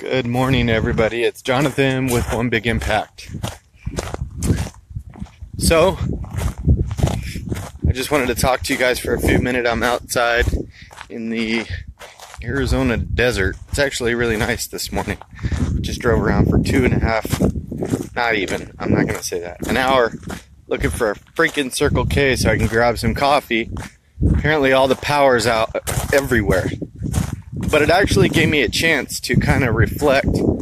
Good morning, everybody. It's Jonathan with One Big Impact. So, I just wanted to talk to you guys for a few minutes. I'm outside in the Arizona desert. It's actually really nice this morning. Just drove around for 2.5, not even, I'm not going to say that, an hour looking for a freaking Circle K so I can grab some coffee. Apparently all the power's out everywhere. But it actually gave me a chance to kind of reflect and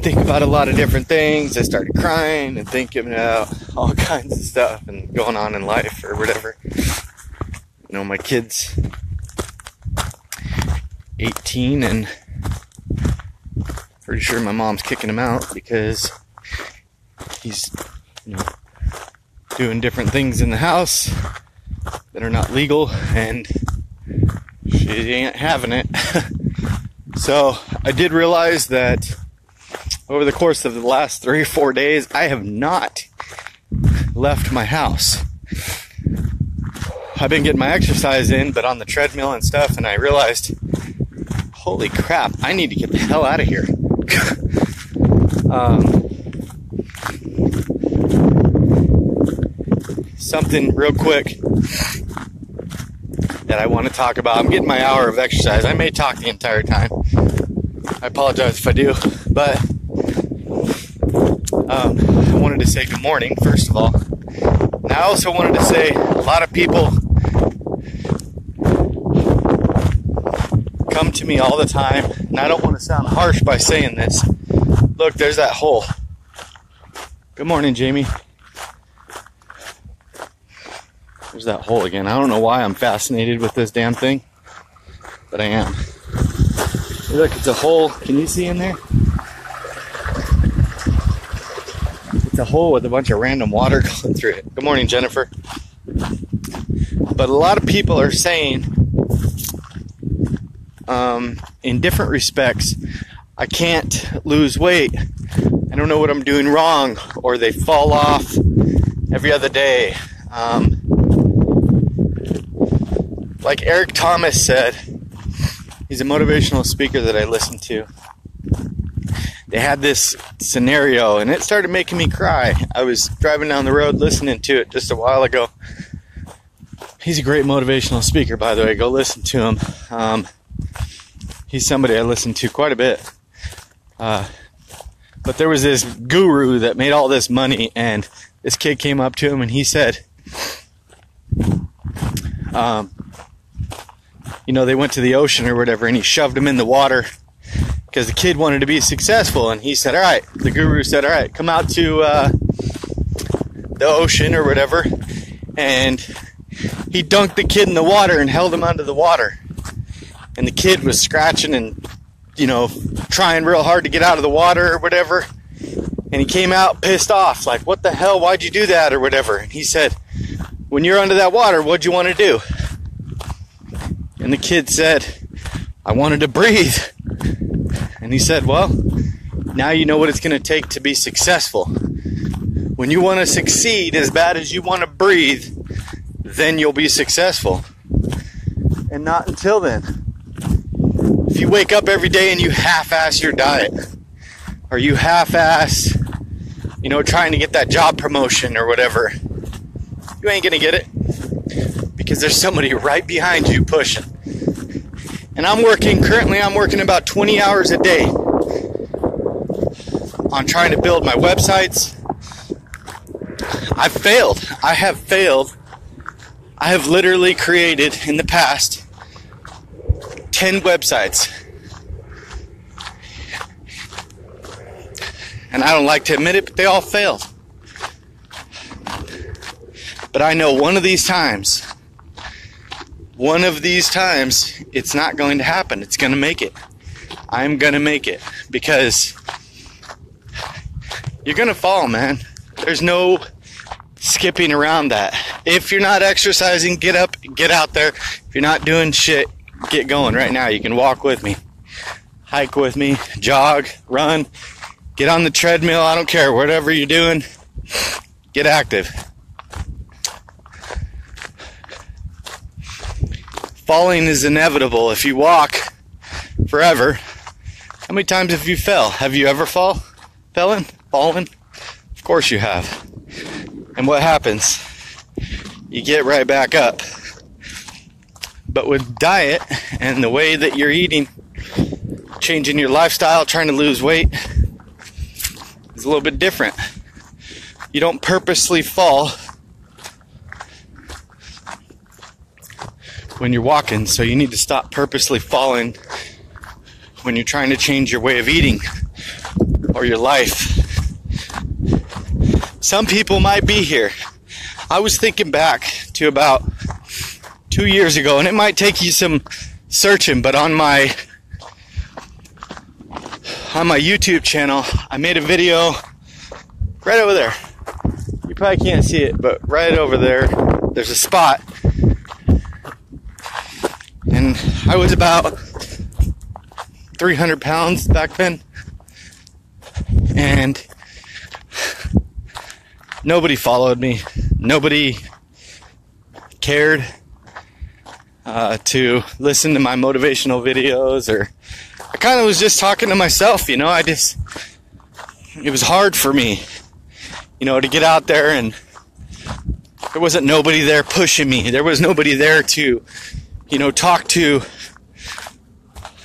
think about a lot of different things. I started crying and thinking about all kinds of stuff and going on in life or whatever. You know, my kid's 18 and pretty sure my mom's kicking him out because he's, doing different things in the house that are not legal, and she ain't having it. So I did realize that over the course of the last 3 or 4 days, I have not left my house. I've been getting my exercise in, but on the treadmill and stuff, and I realized, holy crap, I need to get the hell out of here. Something real quick that I want to talk about. I'm getting my hour of exercise. I may talk the entire time. I apologize if I do, but I wanted to say good morning, first of all. And I also wanted to say a lot of people come to me all the time, and I don't want to sound harsh by saying this. Look, there's that hole. Good morning, Jamie. There's that hole again. I don't know why I'm fascinated with this damn thing, but I am. Hey, look, it's a hole. Can you see in there? It's a hole with a bunch of random water going through it. Good morning, Jennifer. But a lot of people are saying, in different respects, I can't lose weight. I don't know what I'm doing wrong, or they fall off every other day. Like Eric Thomas said, he's a motivational speaker that I listen to. They had this scenario, and it started making me cry. I was driving down the road listening to it just a while ago. He's a great motivational speaker, by the way. Go listen to him. He's somebody I listen to quite a bit. But there was this guru that made all this money, and this kid came up to him and he said, they went to the ocean or whatever, and he shoved him in the water because the kid wanted to be successful. And he said, all right, the guru said, all right, come out to the ocean or whatever. And he dunked the kid in the water and held him under the water. And the kid was scratching and, trying real hard to get out of the water or whatever. And he came out pissed off, like, what the hell, why'd you do that or whatever? And he said, when you're under that water, what'd you want to do? And the kid said, I wanted to breathe. And he said, well, now you know what it's going to take to be successful. When you want to succeed as bad as you want to breathe, then you'll be successful. And not until then. If you wake up every day and you half-ass your diet, or you half-ass, trying to get that job promotion or whatever, you ain't going to get it. Because there's somebody right behind you pushing. And I'm working about 20 hours a day on trying to build my websites. I have failed. I have literally created in the past 10 websites. And I don't like to admit it, but they all failed. But I know one of these times, it's not going to happen. It's going to make it. I'm going to make it. Because you're going to fall, man. There's no skipping around that. If you're not exercising, get up, get out there. If you're not doing shit, get going right now. You can walk with me, hike with me, jog, run, get on the treadmill. I don't care. Whatever you're doing, get active. Falling is inevitable. If you walk forever, How many times have you fell? Have you ever fallen? Of course you have. And what happens? You get right back up. But with diet and the way that you're eating, changing your lifestyle, trying to lose weight, is a little bit different. You don't purposely fall when you're walking, so you need to stop purposely falling when you're trying to change your way of eating or your life. Some people might be here. I was thinking back to about 2 years ago, and it might take you some searching, but on my YouTube channel, I made a video right over there. You probably can't see it, but right over there, there's a spot. And I was about 300 pounds back then. And nobody followed me. Nobody cared to listen to my motivational videos, or I kind of was just talking to myself, it was hard for me, to get out there, and there wasn't nobody there pushing me. There was nobody there to, talk to.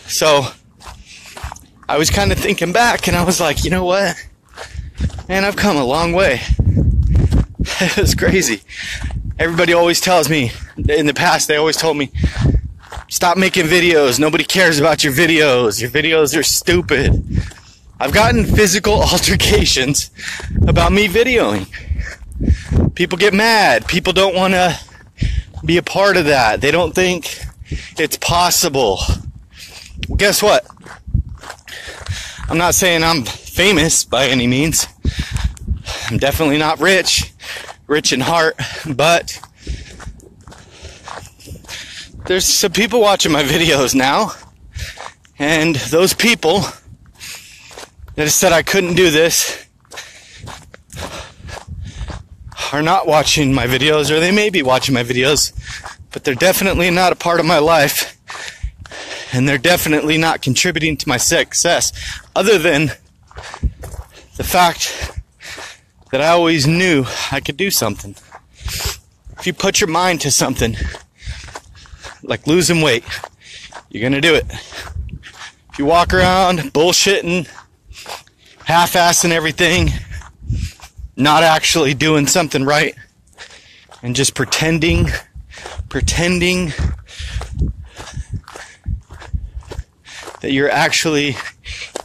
So I was kind of thinking back, and I was like, you know what? Man, I've come a long way. It was crazy. Everybody always tells me, in the past, they always told me, stop making videos. Nobody cares about your videos. Your videos are stupid. I've gotten physical altercations about me videoing. People get mad. People don't want to be a part of that. They don't think it's possible. Well, guess what? I'm not saying I'm famous by any means. I'm definitely not rich in heart, but there's some people watching my videos now, and those people that said I couldn't do this are not watching my videos, or they may be watching my videos, but they're definitely not a part of my life, and they're definitely not contributing to my success, other than the fact that I always knew I could do something. If you put your mind to something, like losing weight, you're gonna do it. If you walk around bullshitting, half-assing everything, not actually doing something right, and just pretending that you're actually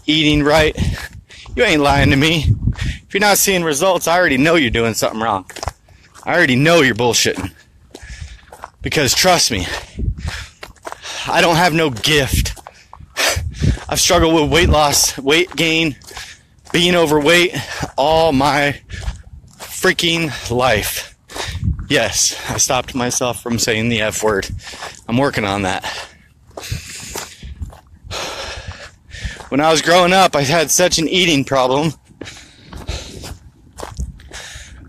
eating right, you ain't lying to me. If you're not seeing results, I already know you're doing something wrong. I already know you're bullshitting. Because trust me, I don't have no gift. I've struggled with weight loss, weight gain, being overweight all my freaking life. Yes, I stopped myself from saying the F word. I'm working on that. When I was growing up, I had such an eating problem.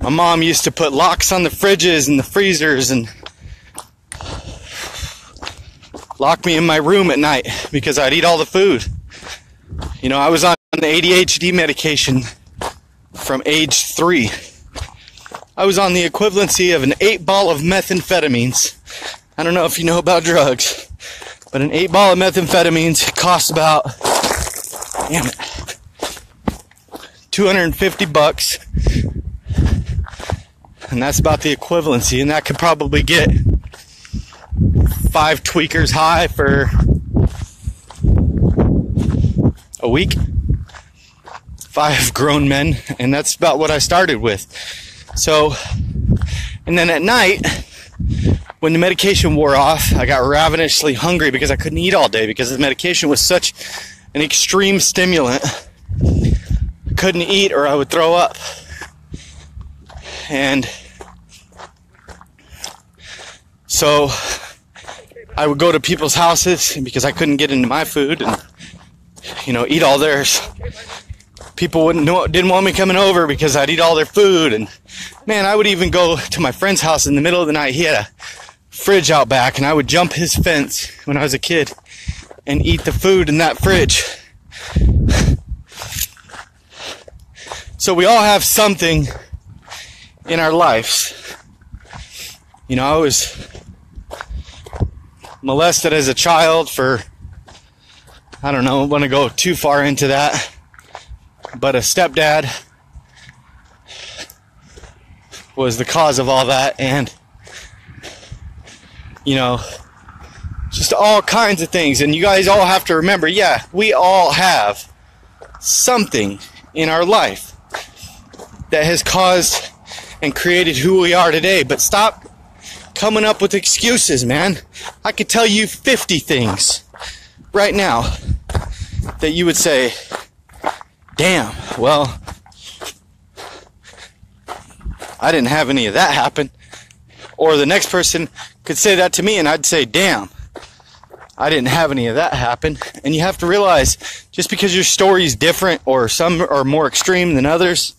My mom used to put locks on the fridges and the freezers and lock me in my room at night because I'd eat all the food. I was on the ADHD medication from age 3. I was on the equivalency of an 8-ball of methamphetamines. I don't know if you know about drugs, but an 8-ball of methamphetamines costs about, $250. And that's about the equivalency, and that could probably get 5 tweakers high for a week. 5 grown men, and that's about what I started with. So, and then at night, when the medication wore off, I got ravenously hungry because I couldn't eat all day because the medication was such an extreme stimulant. I couldn't eat or I would throw up. And so I would go to people's houses because I couldn't get into my food and, eat all theirs. People didn't want me coming over because I'd eat all their food. And man, I would even go to my friend's house in the middle of the night. He had a fridge out back, and I would jump his fence when I was a kid and eat the food in that fridge. So we all have something in our lives. You know, I was molested as a child for, I don't know, I want to go too far into that, but a stepdad was the cause of all that, and you know, just all kinds of things. And you guys all have to remember, yeah, we all have something in our life that has caused and created who we are today. But stop coming up with excuses, man. I could tell you 50 things right now that you would say, damn, well, I didn't have any of that happen. Or the next person could say that to me and I'd say, damn, I didn't have any of that happen. And you have to realize, just because your story is different or some are more extreme than others,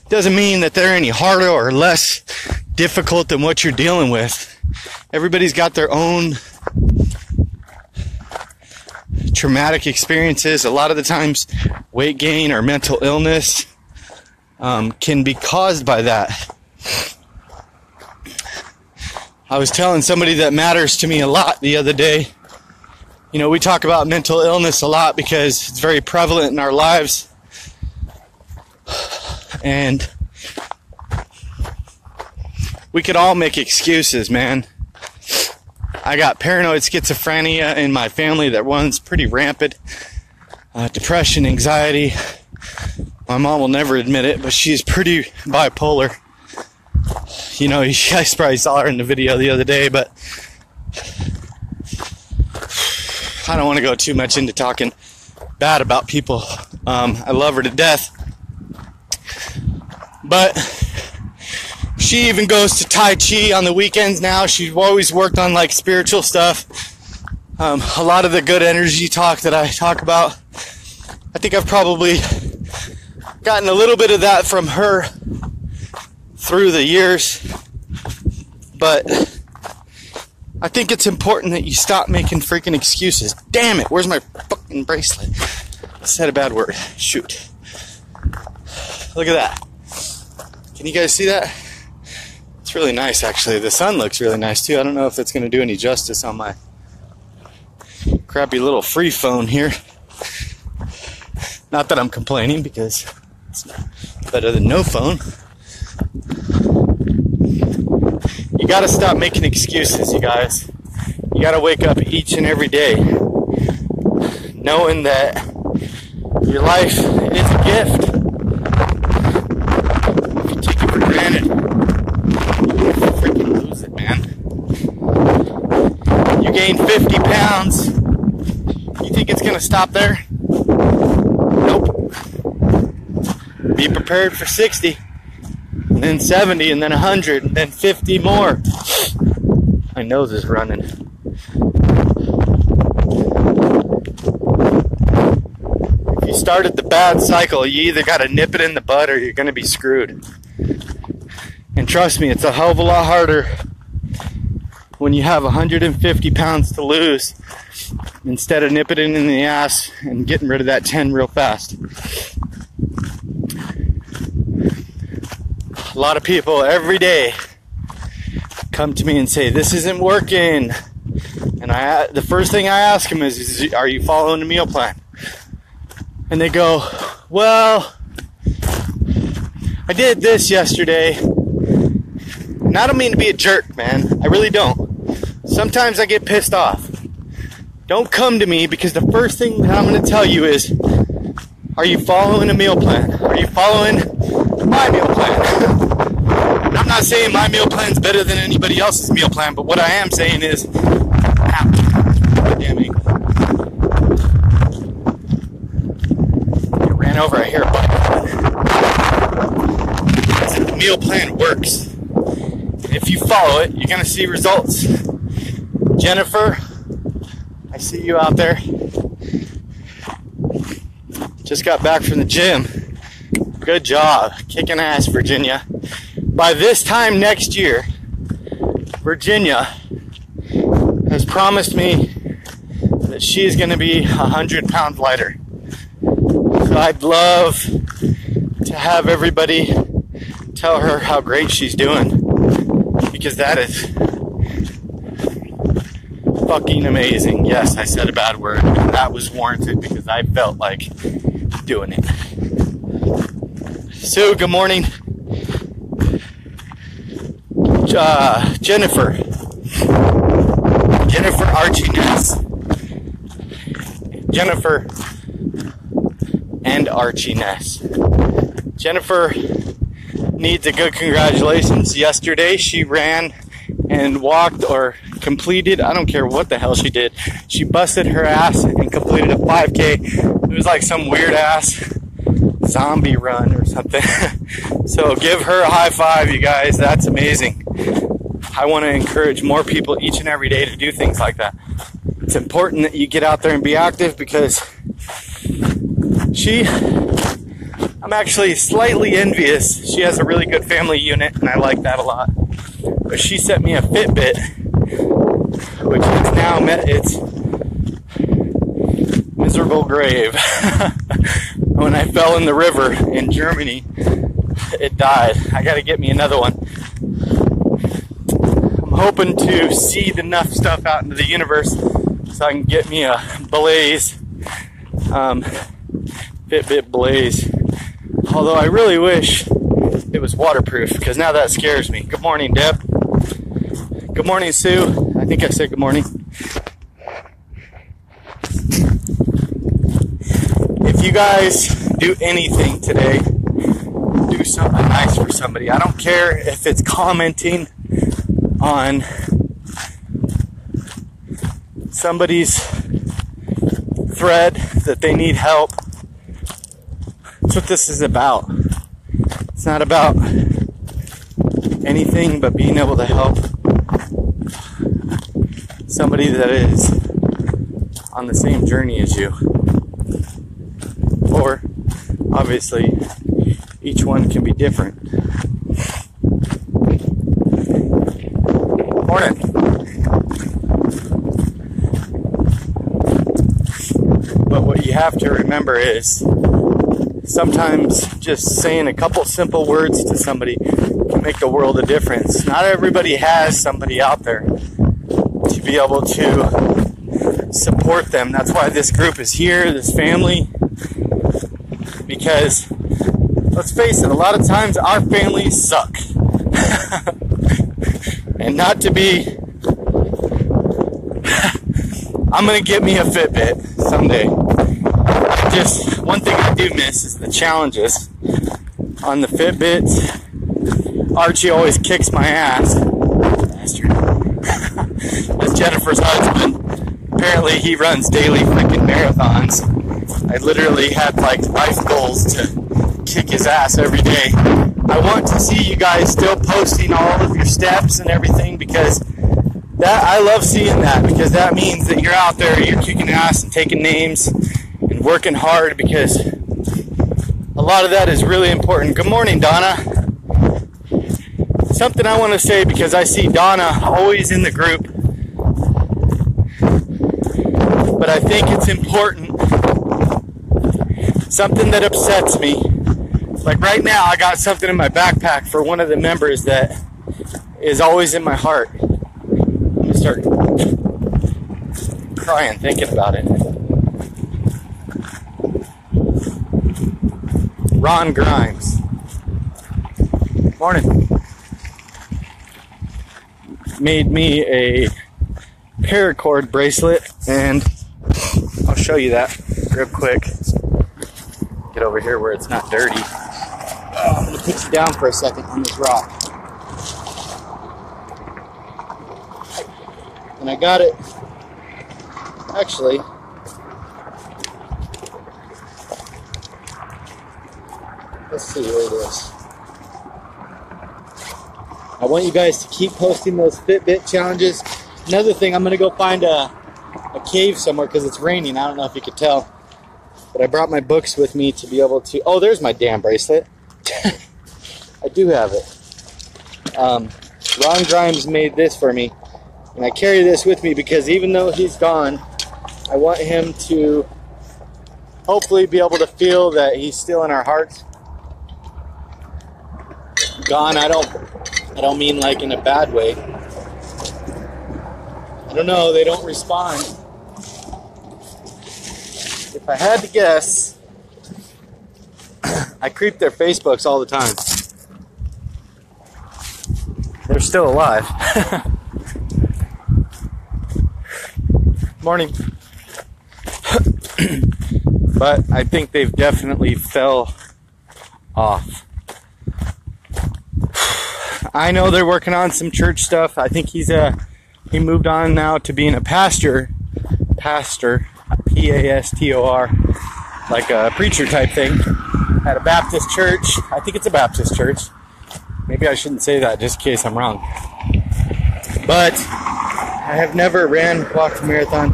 doesn't mean that they're any harder or less difficult than what you're dealing with. Everybody's got their own traumatic experiences. A lot of the times, weight gain or mental illness can be caused by that. I was telling somebody that matters to me a lot the other day. You know, we talk about mental illness a lot because it's very prevalent in our lives. And we could all make excuses, man. I got paranoid schizophrenia in my family that runs pretty rampant. Depression, anxiety. My mom will never admit it, but she's pretty bipolar. You know, you guys probably saw her in the video the other day, but I don't want to go too much into talking bad about people. I love her to death. But she even goes to Tai Chi on the weekends now. She's always worked on like spiritual stuff. A lot of the good energy talk that I talk about, I think I've probably gotten a little bit of that from her through the years. But I think it's important that you stop making freaking excuses. Damn it, where's my fucking bracelet? I said a bad word. Shoot. Look at that. Can you guys see that? It's really nice, actually. The sun looks really nice, too. I don't know if it's going to do any justice on my crappy little free phone here. Not that I'm complaining, because it's better than no phone. You got to stop making excuses, you guys. You got to wake up each and every day knowing that your life is a gift. Granted, you freaking lose it, man. You gain 50 pounds. You think it's gonna stop there? Nope. Be prepared for 60, and then 70, and then 100, and then 50 more. My nose is running. If you started the bad cycle, you either gotta nip it in the bud or you're gonna be screwed. And trust me, it's a hell of a lot harder when you have 150 pounds to lose instead of nipping it in the ass and getting rid of that 10 real fast. A lot of people every day come to me and say, this isn't working. And the first thing I ask them is, are you following the meal plan? And they go, well, I did this yesterday. And I don't mean to be a jerk, man. I really don't. Sometimes I get pissed off. Don't come to me, because the first thing that I'm going to tell you is, are you following a meal plan? Are you following my meal plan? And I'm not saying my meal plan's better than anybody else's meal plan, but what I am saying is, damn it. I ran over, I hear a bike. The meal plan works. If you follow it, you're going to see results. Jennifer, I see you out there. Just got back from the gym. Good job. Kicking ass, Virginia. By this time next year, Virginia has promised me that she is going to be 100 pounds lighter. So I'd love to have everybody tell her how great she's doing, because that is fucking amazing. Yes, I said a bad word, and that was warranted because I felt like doing it. Sue, good morning. Jennifer Archiness. Jennifer and Archiness. Jennifer needs a good congratulations. Yesterday she ran and walked or completed, I don't care what the hell she did. She busted her ass and completed a 5K. It was like some weird ass zombie run or something. So give her a high five, you guys. That's amazing. I want to encourage more people each and every day to do things like that. It's important that you get out there and be active, because I'm actually slightly envious. She has a really good family unit, and I like that a lot. But she sent me a Fitbit, which is now met its miserable grave. When I fell in the river in Germany, it died. I got to get me another one. I'm hoping to seed enough stuff out into the universe so I can get me a Blaze, Fitbit Blaze. Although I really wish it was waterproof, because now that scares me. Good morning, Deb. Good morning, Sue. I think I said good morning. If you guys do anything today, do something nice for somebody. I don't care if it's commenting on somebody's thread that they need help. That's what this is about. It's not about anything but being able to help somebody that is on the same journey as you. Or, obviously, each one can be different. Morning. But what you have to remember is, sometimes just saying a couple simple words to somebody can make the world a difference. Not everybody has somebody out there to be able to support them. That's why this group is here, this family. Because, let's face it, a lot of times our families suck. And not to be... I'm going to get me a Fitbit someday. Just one thing I do miss is the challenges on the Fitbits. Archie always kicks my ass. Bastard. That's Jennifer's husband. Apparently he runs daily freaking marathons. I literally had like life goals to kick his ass every day. I want to see you guys still posting all of your steps and everything, because that I love seeing that, because that means that you're out there, you're kicking ass and taking names and working hard, because a lot of that is really important. Good morning, Donna. Something I want to say, because I see Donna always in the group, but I think it's important. Something that upsets me. Like right now, I got something in my backpack for one of the members that is always in my heart. I'm going to start crying thinking about it. Ron Grimes. Morning. Made me a paracord bracelet, and I'll show you that real quick. Get over here where it's not dirty. I'm going to put you down for a second on this rock. And I got it, actually, let's see where it is. I want you guys to keep posting those Fitbit challenges. Another thing, I'm going to go find a cave somewhere because it's raining. I don't know if you could tell. But I brought my books with me to be able to... Oh, there's my damn bracelet. I do have it. Ron Grimes made this for me. And I carry this with me because even though he's gone, I want him to hopefully be able to feel that he's still in our hearts. Gone, I don't mean like in a bad way. I don't know, they don't respond. If I had to guess, I creep their Facebooks all the time. They're still alive. Morning. But I think they've definitely fell off. I know they're working on some church stuff. I think he moved on now to being a pastor, Pastor, P-A-S-T-O-R, like a preacher type thing at a Baptist church. I think it's a Baptist church. Maybe I shouldn't say that just in case I'm wrong. But I have never walked a marathon.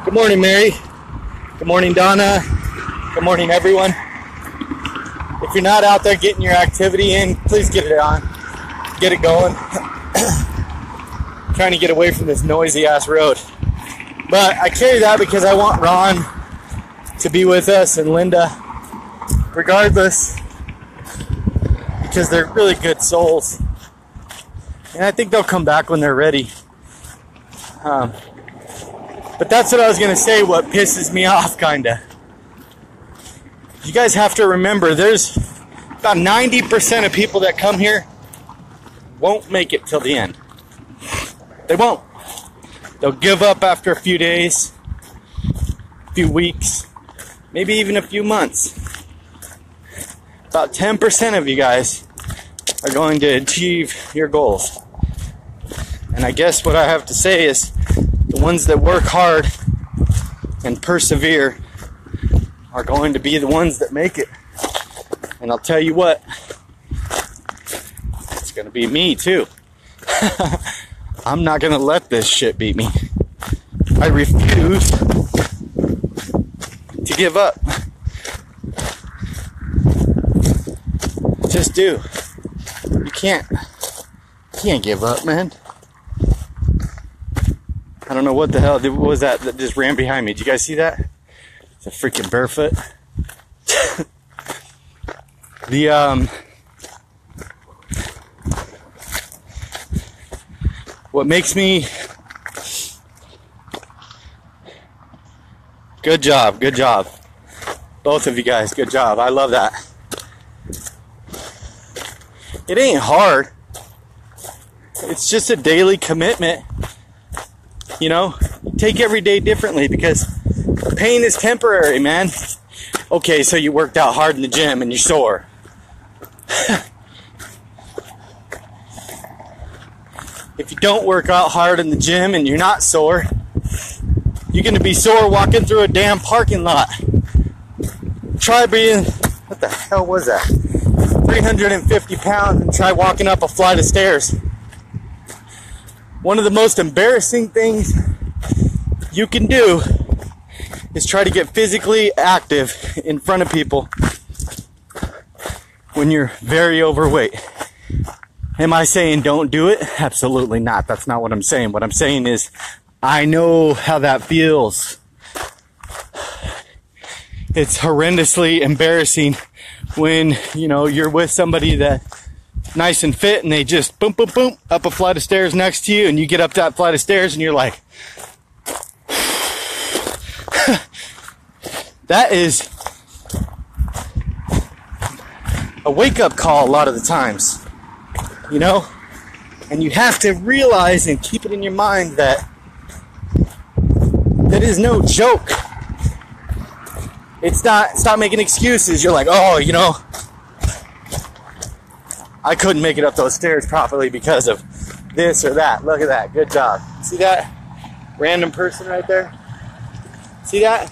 Good morning, Mary. Good morning, Donna. Good morning, everyone. If you're not out there getting your activity in, please get it on. Get it going. Trying to get away from this noisy ass road. But I carry that because I want Ron to be with us and Linda, regardless, because they're really good souls. And I think they'll come back when they're ready. But that's what I was going to say, what pisses me off, kinda. You guys have to remember, there's about 90% of people that come here won't make it till the end. They won't. They'll give up after a few days, a few weeks, maybe even a few months. About 10% of you guys are going to achieve your goals. And I guess what I have to say is the ones that work hard and persevere are going to be the ones that make it. And I'll tell you what, it's going to be me too. I'm not going to let this shit beat me. I refuse to give up. Just do. You can't give up, man. I don't know what the hell was that just ran behind me. Did you guys see that? It's a freaking barefoot. What makes me... Good job. Both of you guys, good job. I love that. It ain't hard. It's just a daily commitment. You know, take every day differently because pain is temporary, man. Okay, so you worked out hard in the gym and you're sore. If you don't work out hard in the gym and you're not sore, you're going to be sore walking through a damn parking lot. Try being, what the hell was that? 350 pounds and try walking up a flight of stairs. One of the most embarrassing things you can do is try to get physically active in front of people when you're very overweight. Am I saying don't do it? Absolutely not. That's not what I'm saying. What I'm saying is I know how that feels. It's horrendously embarrassing when, you know, you're with somebody that's nice and fit and they just boom, boom, boom, up a flight of stairs next to you and you get up that flight of stairs and you're like, that is a wake-up call a lot of the times, you know? And you have to realize and keep it in your mind that that is no joke. It's not, stop making excuses. You're like, oh, you know, I couldn't make it up those stairs properly because of this or that. Look at that. Good job. See that? Random person right there? See that?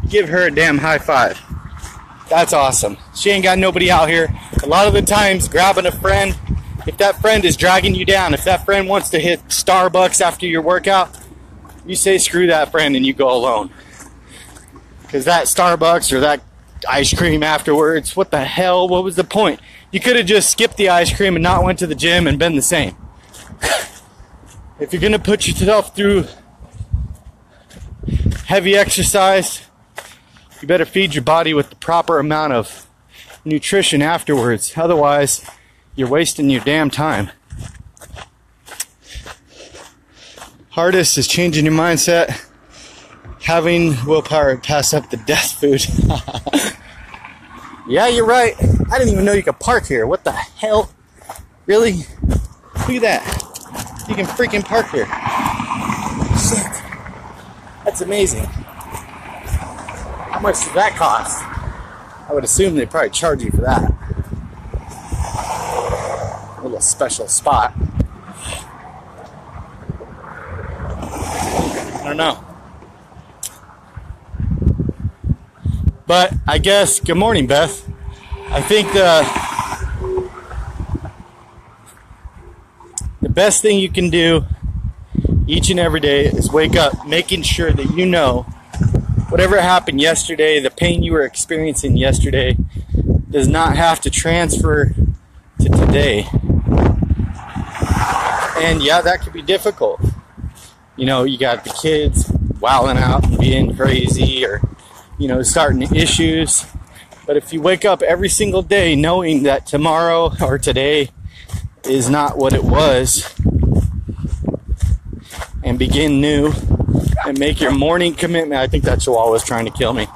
Give her a damn high five. That's awesome. She ain't got nobody out here. A lot of the times, grabbing a friend, if that friend is dragging you down, if that friend wants to hit Starbucks after your workout, you say screw that friend and you go alone. Because that Starbucks or that ice cream afterwards, what the hell? What was the point? You could have just skipped the ice cream and not went to the gym and been the same. if you're going to put yourself through heavy exercise, you better feed your body with the proper amount of nutrition afterwards. Otherwise, you're wasting your damn time. Hardest is changing your mindset. Having willpower pass up the death food. Yeah, you're right. I didn't even know you could park here. What the hell? Really? Look at that. You can freaking park here. Shit. That's amazing. How much does that cost? I would assume they probably charge you for that. A little special spot. I don't know. But I guess, good morning, Beth. I think the best thing you can do each and every day is wake up making sure that you know whatever happened yesterday, the pain you were experiencing yesterday, does not have to transfer to today. And yeah, that could be difficult. You know, you got the kids wilding out and being crazy, or, you know, starting issues. But if you wake up every single day knowing that tomorrow or today is not what it was, and begin new and make your morning commitment. I think that chihuahua was trying to kill me.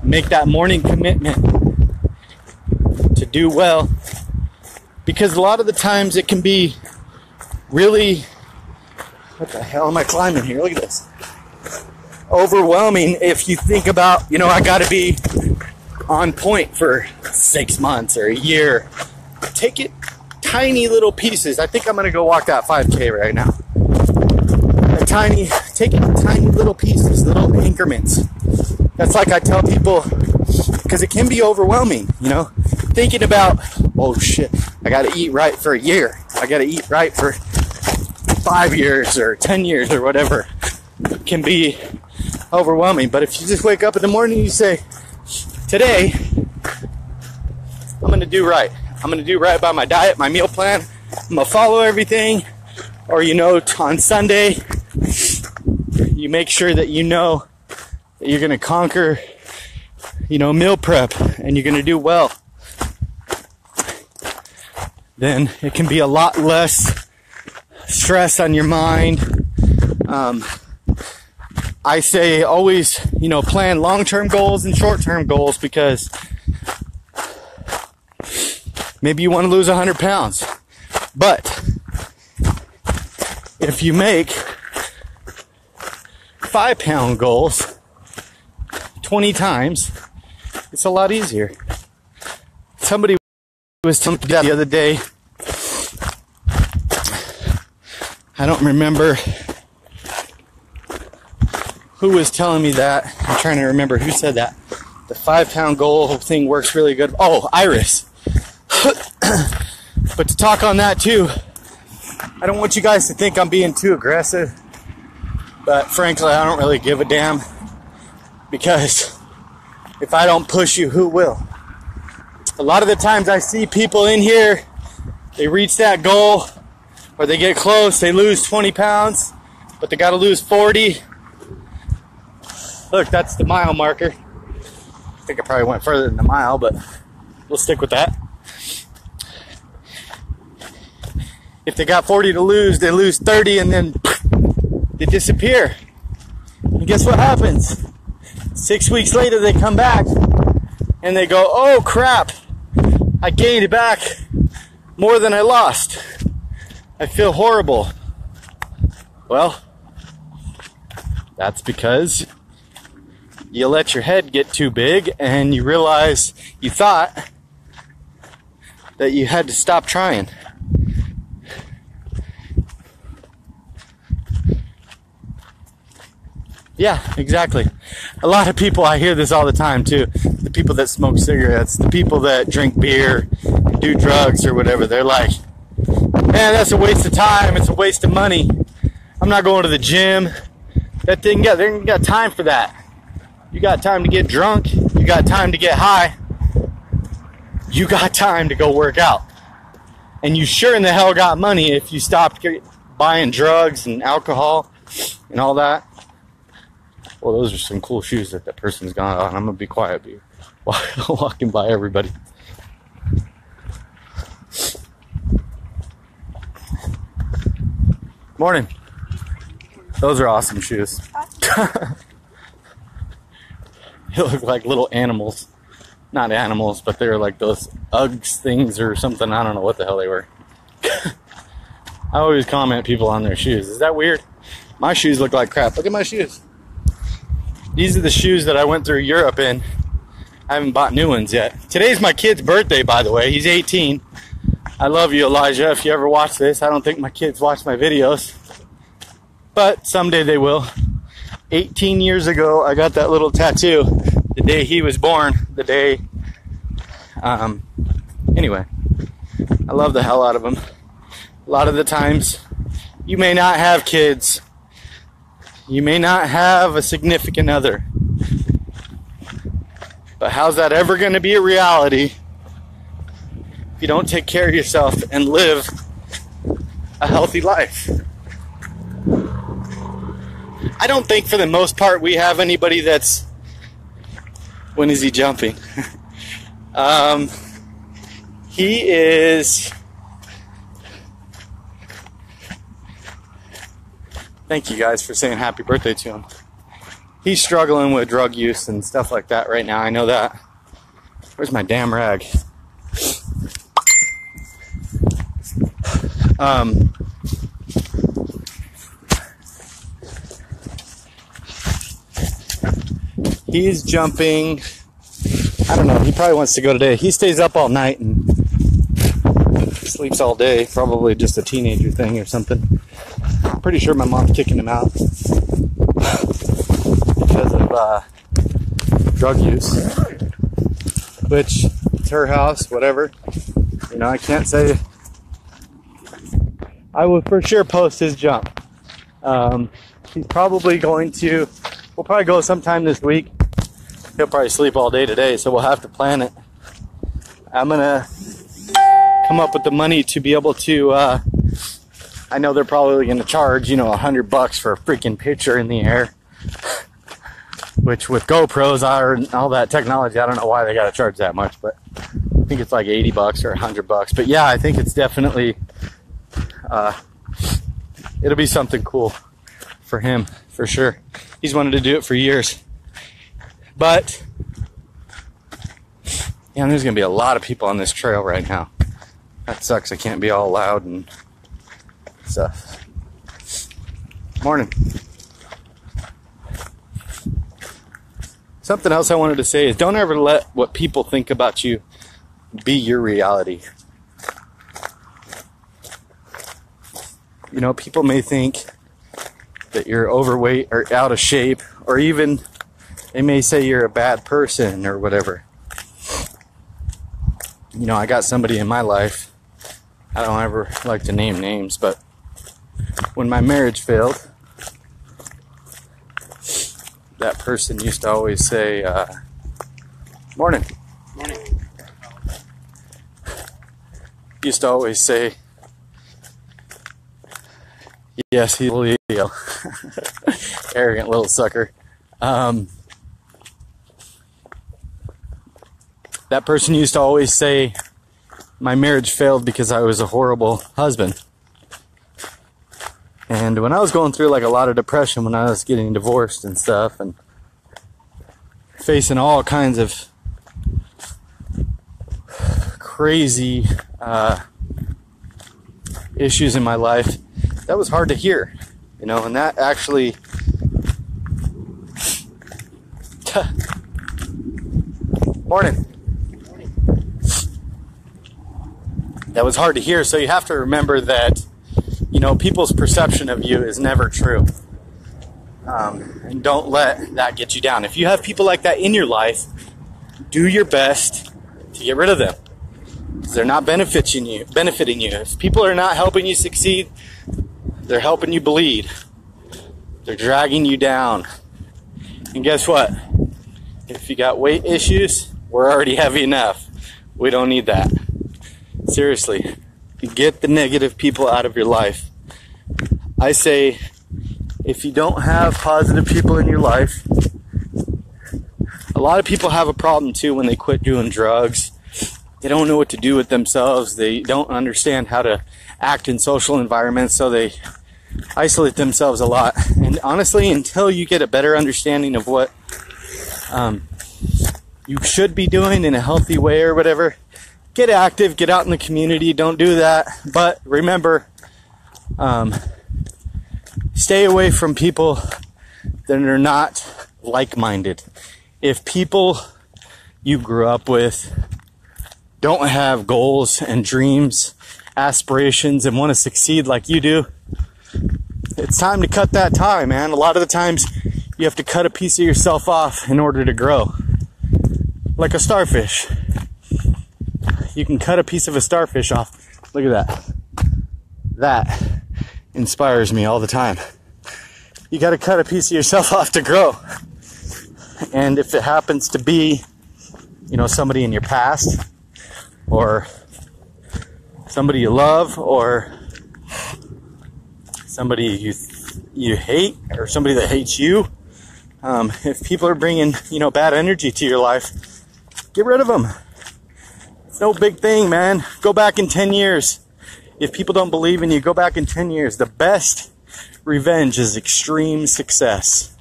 Make that morning commitment to do well, because a lot of the times it can be really, what the hell am I climbing here? Look at this. Overwhelming if you think about, you know, I got to be on point for 6 months or a year. Take it tiny little pieces. I think I'm going to go walk that 5K right now. Take it tiny little pieces, little increments. That's like I tell people, because it can be overwhelming, you know, thinking about, oh shit, I got to eat right for a year. I got to eat right for 5 years or 10 years or whatever. It can be overwhelming. But if you just wake up in the morning and you say, today, I'm going to do right. I'm going to do right by my diet, my meal plan. I'm going to follow everything. Or, you know, on Sunday, you make sure that you know that you're going to conquer, you know, meal prep, and you're going to do well. Then it can be a lot less stress on your mind. I say always, you know, plan long-term goals and short-term goals, because maybe you want to lose 100 pounds. But if you make 5-pound goals 20 times, it's a lot easier. Somebody was telling me that the other day. I don't remember who was telling me that. I'm trying to remember who said that. The 5-pound goal thing works really good. Oh, Iris. But to talk on that too, I don't want you guys to think I'm being too aggressive, but frankly, I don't really give a damn, because if I don't push you, who will? A lot of the times I see people in here, they reach that goal, or they get close, they lose 20 pounds, but they got to lose 40. Look, that's the mile marker. I think I probably went further than the mile, but we'll stick with that. If they got 40 to lose, they lose 30, and then they disappear. And guess what happens? 6 weeks later, they come back and they go, oh crap, I gained back more than I lost. I feel horrible. Well, that's because you let your head get too big and you realize you thought that you had to stop trying. Yeah, exactly. A lot of people, I hear this all the time too. The people that smoke cigarettes, the people that drink beer, do drugs or whatever, they're like, man, that's a waste of time. It's a waste of money. I'm not going to the gym. They ain't got time for that. You got time to get drunk. You got time to get high. You got time to go work out. And you sure in the hell got money if you stopped buying drugs and alcohol and all that. Well, those are some cool shoes that person's got on. I'm gonna be quiet, walking by everybody. Morning. Those are awesome shoes. They look like little animals. Not animals, but they're like those Uggs things or something. I don't know what the hell they were. I always comment people on their shoes. Is that weird? My shoes look like crap. Look at my shoes. These are the shoes that I went through Europe in. I haven't bought new ones yet. Today's my kid's birthday, by the way. He's 18. I love you, Elijah. If you ever watch this, I don't think my kids watch my videos, but someday they will. 18 years ago, I got that little tattoo. The day he was born. The day... Anyway. I love the hell out of them. A lot of the times, you may not have kids. You may not have a significant other. But how's that ever going to be a reality if you don't take care of yourself and live a healthy life? I don't think for the most part we have anybody that's... When is he jumping? He is... Thank you guys for saying happy birthday to him. He's struggling with drug use and stuff like that right now. I know that. Where's my damn rag? He's jumping. I don't know. He probably wants to go today. He stays up all night and sleeps all day. Probably just a teenager thing or something. Pretty sure my mom's kicking him out because of drug use, which it's her house, whatever. You know, I can't say. I will for sure post his jump. He's probably going to. We'll probably go sometime this week. He'll probably sleep all day today, so we'll have to plan it. I'm gonna come up with the money to be able to. I know they're probably going to charge, you know, $100 for a freaking picture in the air. Which with GoPros and all that technology, I don't know why they got to charge that much, but I think it's like $80 or $100. But yeah, I think it's definitely, it'll be something cool for him, for sure. He's wanted to do it for years. But, yeah, there's going to be a lot of people on this trail right now. That sucks. I can't be all loud and stuff. Morning. Something else I wanted to say is don't ever let what people think about you be your reality. You know, people may think that you're overweight or out of shape, or even they may say you're a bad person or whatever. You know, I got somebody in my life, I don't ever like to name names, but when my marriage failed, that person used to always say, morning. Morning. Used to always say, yes, he's a Leo. Arrogant little sucker. That person used to always say, my marriage failed because I was a horrible husband. And when I was going through like a lot of depression when I was getting divorced and stuff and facing all kinds of crazy issues in my life, that was hard to hear, you know, and that actually morning. That was hard to hear, so you have to remember that, you know, people's perception of you is never true. And don't let that get you down. If you have people like that in your life, do your best to get rid of them. Because they're not benefiting you. If people are not helping you succeed, they're helping you bleed. They're dragging you down. And guess what? If you got weight issues, we're already heavy enough. We don't need that. Seriously, get the negative people out of your life. I say, if you don't have positive people in your life, a lot of people have a problem too when they quit doing drugs. They don't know what to do with themselves. They don't understand how to act in social environments, so they isolate themselves a lot. And honestly, until you get a better understanding of what you should be doing in a healthy way or whatever, get active, get out in the community, don't do that. But remember, stay away from people that are not like-minded. If people you grew up with don't have goals and dreams, aspirations, and want to succeed like you do, it's time to cut that tie, man. A lot of the times you have to cut a piece of yourself off in order to grow. Like a starfish. You can cut a piece of a starfish off. Look at that. That inspires me all the time. You got to cut a piece of yourself off to grow. And if it happens to be, somebody in your past, or somebody you love, or somebody you hate, or somebody that hates you, if people are bringing, bad energy to your life, get rid of them. It's no big thing, man. Go back in 10 years. If people don't believe in you, go back in 10 years. The best revenge is extreme success.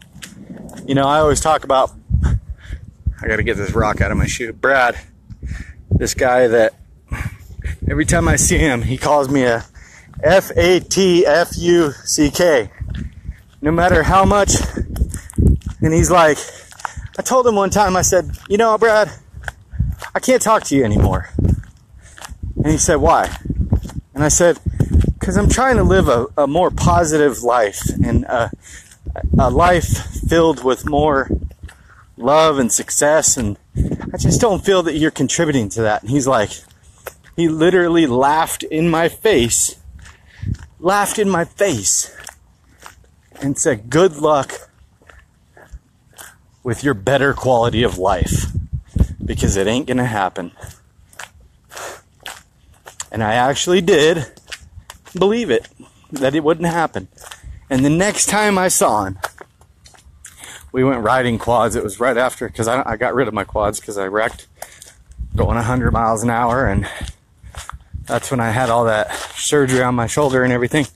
I always talk about, I gotta get this rock out of my shoe. Brad, this guy that every time I see him, he calls me a FATFUCK. No matter how much. And he's like, I told him one time, I said, Brad, I can't talk to you anymore. And he said, why? And I said, because I'm trying to live a more positive life, and a life filled with more love and success, and I just don't feel that you're contributing to that. And he's like, he literally laughed in my face, and said, good luck with your better quality of life, because it ain't gonna happen. And I actually did believe it, that it wouldn't happen. And the next time I saw him, we went riding quads. It was right after, because I got rid of my quads because I wrecked going 100 miles an hour, and that's when I had all that surgery on my shoulder and everything.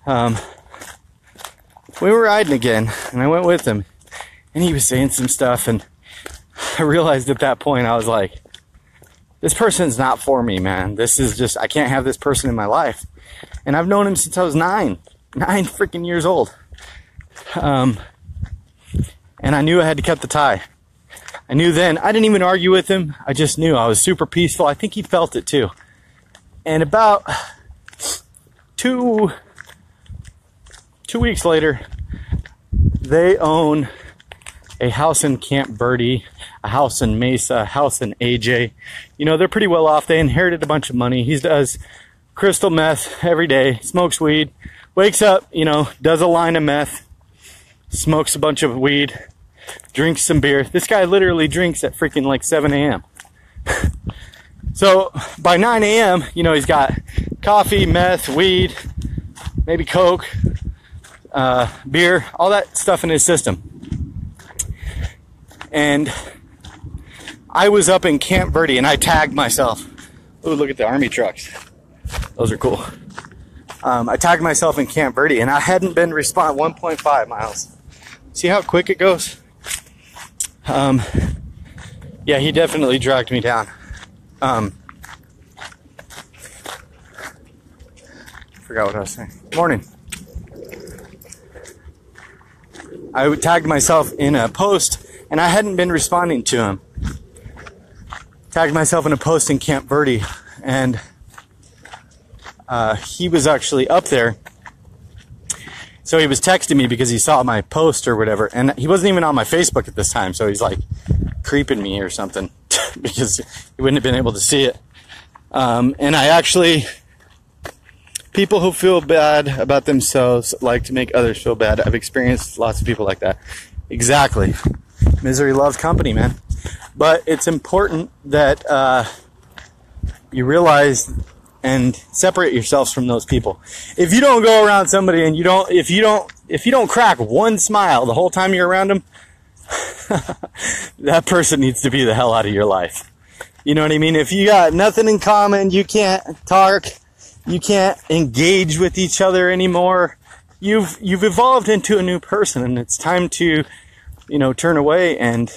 We were riding again, and I went with him, and he was saying some stuff, and I realized at that point, I was like, this person's not for me, man. This is just, I can't have this person in my life. And I've known him since I was 9 freaking years old. And I knew I had to cut the tie. I knew then. I didn't even argue with him. I just knew. I was super peaceful. I think he felt it too. And about two weeks later, they own a house in Camp Verde, a house in Mesa, a house in AJ. They're pretty well off. They inherited a bunch of money. He does crystal meth every day, smokes weed, wakes up, does a line of meth, smokes a bunch of weed, drinks some beer. This guy literally drinks at freaking like 7 a.m. So by 9 a.m., he's got coffee, meth, weed, maybe Coke, beer, all that stuff in his system. And I was up in Camp Verde, and I tagged myself. Ooh, look at the army trucks. Those are cool. I tagged myself in Camp Verde, and I hadn't been 1.5 miles. See how quick it goes? Yeah, he definitely dragged me down. Forgot what I was saying. Morning. I tagged myself in a post, and I hadn't been responding to him. Tagged myself in a post in Camp Verde, and he was actually up there. So he was texting me because he saw my post or whatever, and he wasn't even on my Facebook at this time, so he's like creeping me or something because he wouldn't have been able to see it. And I actually, people who feel bad about themselves like to make others feel bad. I've experienced lots of people like that. Exactly. Misery loves company, man. But it's important that you realize and separate yourselves from those people. If you don't go around somebody and if you don't crack one smile the whole time you're around them, that person needs to be the hell out of your life. You know what I mean? If you got nothing in common, you can't talk, you can't engage with each other anymore, you've evolved into a new person, and it's time to, turn away and,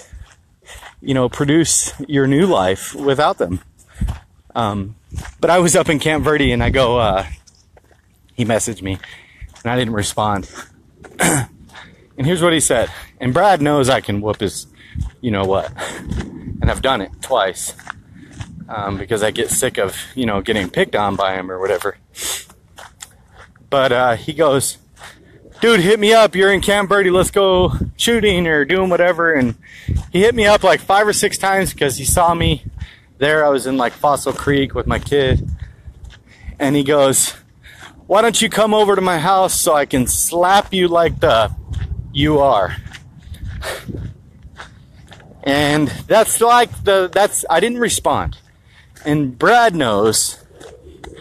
produce your new life without them. But I was up in Camp Verde, and I go, he messaged me, and I didn't respond. And here's what he said. And Brad knows I can whoop his, what. And I've done it twice. Because I get sick of, getting picked on by him or whatever. But he goes, dude, hit me up. You're in Camp Verde. Let's go shooting or doing whatever. And he hit me up like 5 or 6 times because he saw me there. I was in like Fossil Creek with my kid. And he goes, why don't you come over to my house so I can slap you like you are? And I didn't respond. And Brad knows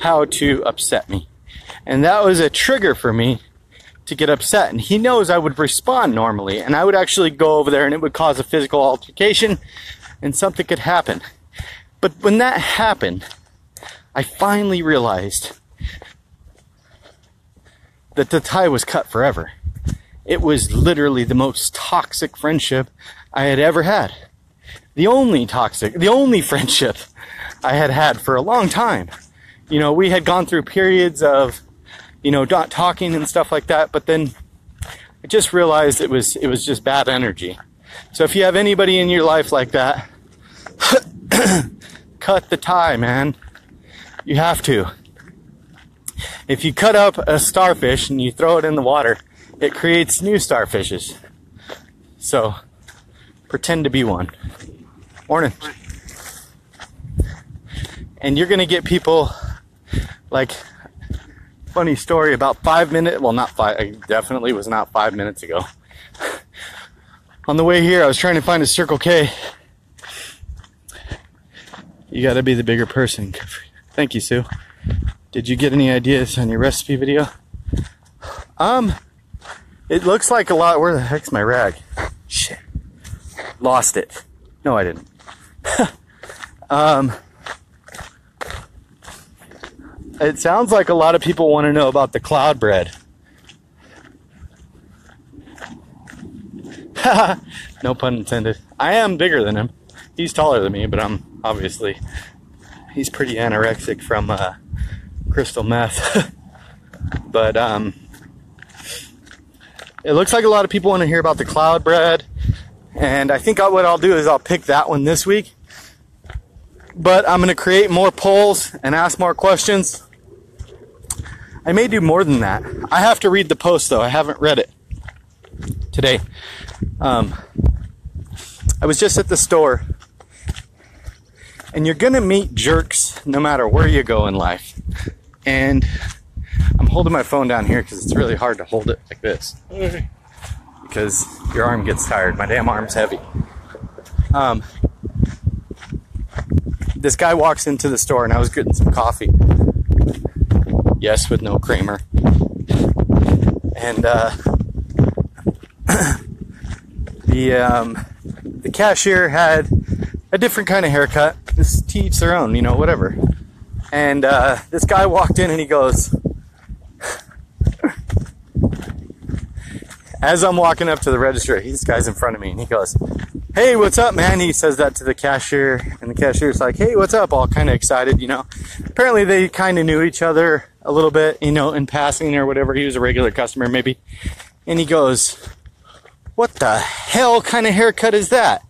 how to upset me. And that was a trigger for me to get upset. And he knows I would respond normally. And I would actually go over there and it would cause a physical altercation and something could happen. But when that happened, I finally realized that the tie was cut forever. It was literally the most toxic friendship I had ever had. The only friendship I had had for a long time. We had gone through periods of, not talking and stuff like that, but then I just realized it was just bad energy. So if you have anybody in your life like that, cut the tie, man. You have to. If you cut up a starfish and you throw it in the water, it creates new starfishes. So, pretend to be one. Morning. And you're gonna get people like, funny story, about 5 minutes, well not 5, it definitely was not 5 minutes ago. On the way here, I was trying to find a Circle K. You gotta be the bigger person. Thank you, Sue. Did you get any ideas on your recipe video? It looks like a lot. Where the heck's my rag? Shit. Lost it. No, I didn't. It sounds like a lot of people want to know about the cloud bread. No pun intended. I am bigger than him. He's taller than me, but he's pretty anorexic from crystal meth. But it looks like a lot of people want to hear about the cloud bread, and I think what I'll do is I'll pick that one this week. But I'm going to create more polls and ask more questions. I may do more than that. I have to read the post though. I haven't read it today. I was just at the store, and you're going to meet jerks no matter where you go in life. And I'm holding my phone down here because it's really hard to hold it like this. Because your arm gets tired. My damn arm's heavy. This guy walks into the store, and I was getting some coffee. Yes, with no creamer. And the cashier had a different kind of haircut. Just to each their own, whatever. And this guy walked in and he goes, as I'm walking up to the register, this guy's in front of me, and he goes, hey, what's up, man? He says that to the cashier, and the cashier's like, hey, what's up? All kind of excited, Apparently they kind of knew each other a little bit, in passing or whatever. He was a regular customer, maybe. And he goes, what the hell kind of haircut is that?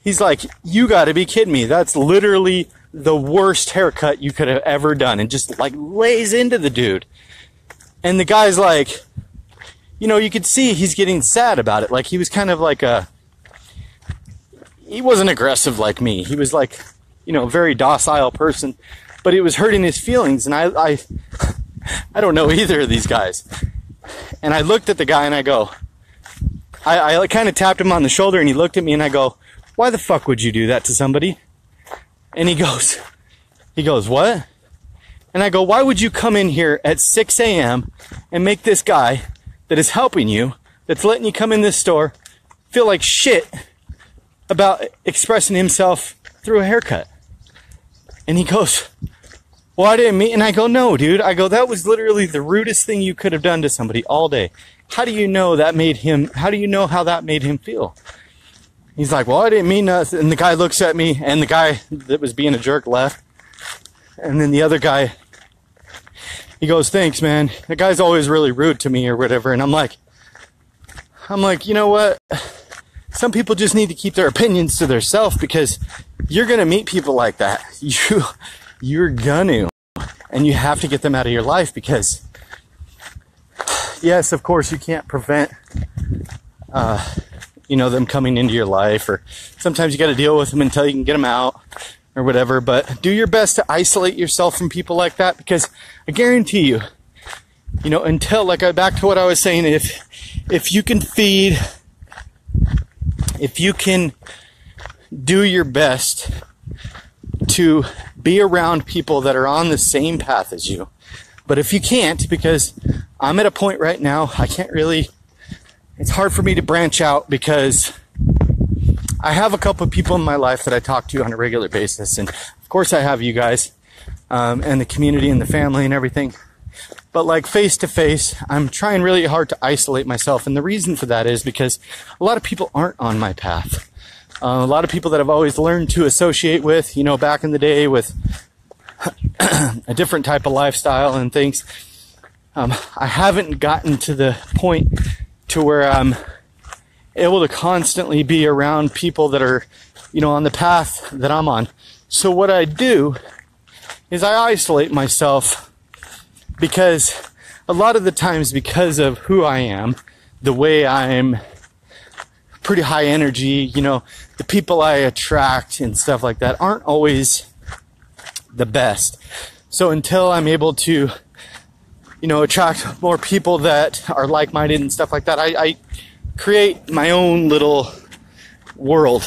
He's like, you gotta be kidding me. That's literally the worst haircut you could have ever done. And just like lays into the dude. And the guy's like, you could see he's getting sad about it. Like he was kind of like he wasn't aggressive like me. He was like, a very docile person, but it was hurting his feelings. And I don't know either of these guys. And I looked at the guy and I go, I kind of tapped him on the shoulder, and he looked at me and I go, why the fuck would you do that to somebody? And he goes, what? And I go, why would you come in here at 6 a.m. and make this guy that is helping you, that's letting you come in this store, feel like shit about expressing himself through a haircut? And he goes, well, I didn't mean, and I go, no, dude. I go, that was literally the rudest thing you could have done to somebody all day. How do you know that made him, how do you know how that made him feel? He's like, well, I didn't mean nothing. And the guy looks at me, and the guy that was being a jerk left. And then the other guy, he goes, thanks, man. The guy's always really rude to me or whatever. And I'm like, you know what? Some people just need to keep their opinions to themselves, because you're going to meet people like that. You're gonna. And you have to get them out of your life, because, yes, of course, you can't prevent, them coming into your life, or sometimes you got to deal with them until you can get them out or whatever. But do your best to isolate yourself from people like that, because I guarantee you, until, back to what I was saying, if you can do your best to be around people that are on the same path as you. But if you can't, because I'm at a point right now, it's hard for me to branch out, because I have a couple of people in my life that I talk to on a regular basis. And of course I have you guys, and the community and the family and everything. But face to face, I'm trying really hard to isolate myself. And the reason for that is because a lot of people aren't on my path. A lot of people that I've always learned to associate with, back in the day with a different type of lifestyle and things. I haven't gotten to the point to where I'm able to constantly be around people that are, on the path that I'm on. So what I do is I isolate myself, because a lot of the times, because of who I am, the way I'm pretty high energy, the people I attract and stuff like that aren't always the best. So until I'm able to, attract more people that are like-minded and stuff like that, I create my own little world.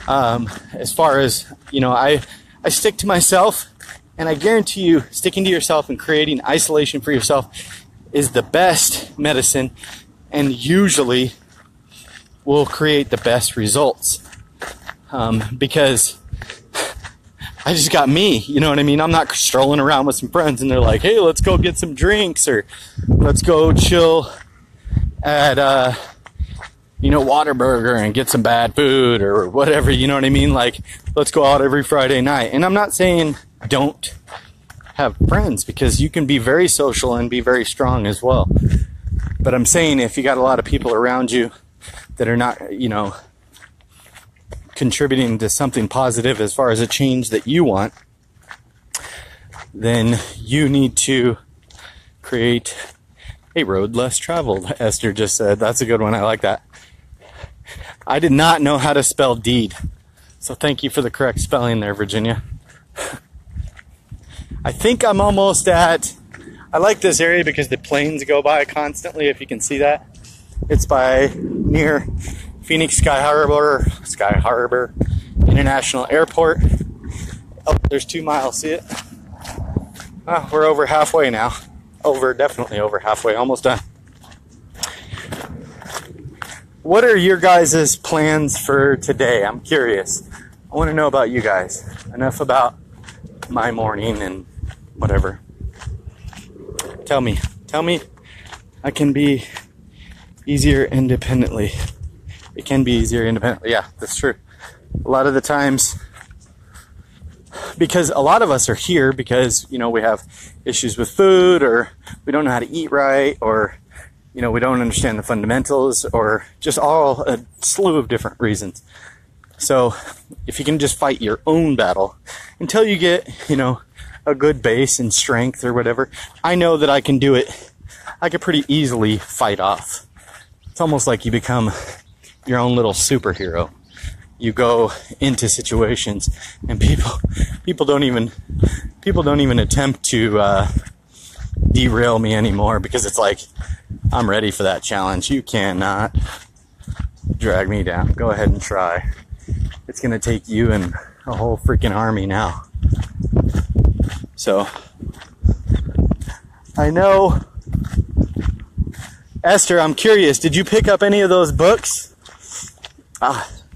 As far as, I stick to myself, and I guarantee you, sticking to yourself and creating isolation for yourself is the best medicine, and usually will create the best results. Because I just got me, you know what I mean? I'm not strolling around with some friends and they're like, hey, let's go get some drinks, or let's go chill at, Whataburger and get some bad food or whatever, you know what I mean? Let's go out every Friday night. And I'm not saying don't have friends, because you can be very social and be very strong as well. But I'm saying, if you got a lot of people around you that are not, contributing to something positive as far as a change that you want, then you need to create a road less traveled. Esther just said, that's a good one. I like that. I did not know how to spell deed, so thank you for the correct spelling there, Virginia. I think I'm almost at, I like this area because the planes go by constantly, if you can see that. It's by near Phoenix Sky Harbor International Airport. Oh, there's 2 miles, see it? Oh, we're over halfway now. Definitely over halfway, almost done. What are your guys' plans for today? I'm curious. I want to know about you guys. Enough about my morning and whatever. Tell me I can be easier independently. It can be easier independently. Yeah, that's true. A lot of the times, because a lot of us are here because, we have issues with food, or we don't know how to eat right, or, we don't understand the fundamentals, or just all a slew of different reasons. So if you can just fight your own battle until you get, a good base and strength or whatever, I know that I can do it. I could pretty easily fight off. It's almost like you become your own little superhero. You go into situations and people don't even attempt to derail me anymore, because it's like, I'm ready for that challenge. You cannot drag me down. Go ahead and try. It's gonna take you and a whole freaking army now. So I know. Esther, I'm curious, did you pick up any of those books?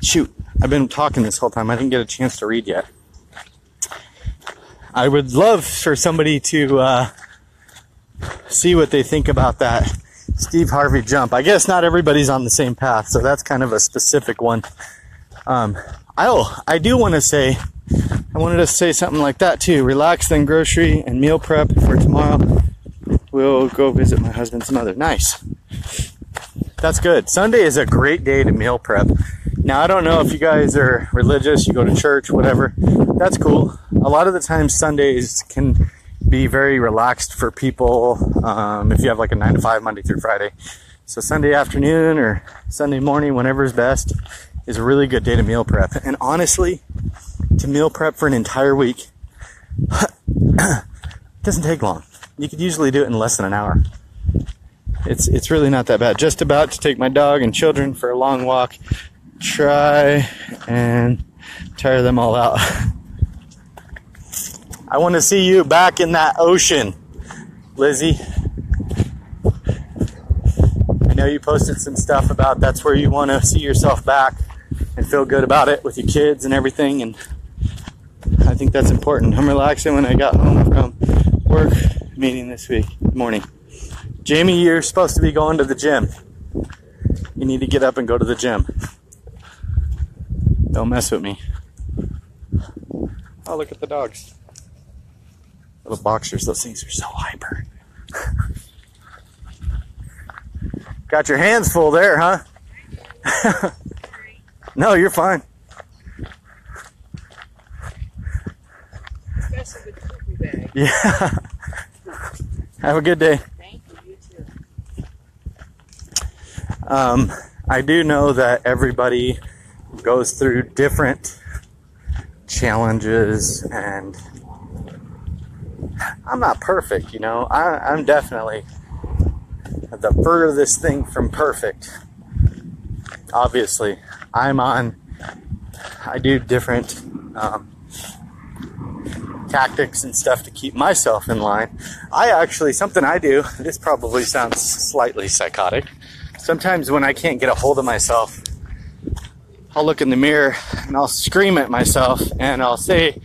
Shoot, I've been talking this whole time. I didn't get a chance to read yet. I would love for somebody to see what they think about that Steve Harvey jump. I guess not everybody's on the same path, so that's kind of a specific one. I do want to say, I wanted to say something like that too. Relax, then grocery and meal prep for tomorrow. We'll go visit my husband's mother. Nice. That's good. Sunday is a great day to meal prep. Now, I don't know if you guys are religious, you go to church, whatever. That's cool. A lot of the times Sundays can be very relaxed for people if you have like a 9 to 5 Monday through Friday. So Sunday afternoon or Sunday morning, whenever is best, is a really good day to meal prep. And honestly, to meal prep for an entire week doesn't take long. You could usually do it in less than an hour. It's really not that bad. Just about to take my dog and children for a long walk. Try and tire them all out. I want to see you back in that ocean, Lizzie. I know you posted some stuff about that's where you want to see yourself back and feel good about it with your kids and everything, and I think that's important. I'm relaxing when I got home from work meeting this morning. Jamie, you're supposed to be going to the gym. You need to get up and go to the gym. Don't mess with me. Oh, look at the dogs. Little boxers, those things are so hyper. Got your hands full there, huh? No, you're fine. Especially with the cookie bag. Yeah. Have a good day. Thank you, you too. I do know that everybody goes through different challenges, and I'm not perfect, you know. I'm definitely the furthest thing from perfect. Obviously, I do different tactics and stuff to keep myself in line. Something I do, this probably sounds slightly psychotic. Sometimes when I can't get a hold of myself, I'll look in the mirror and I'll scream at myself and I'll say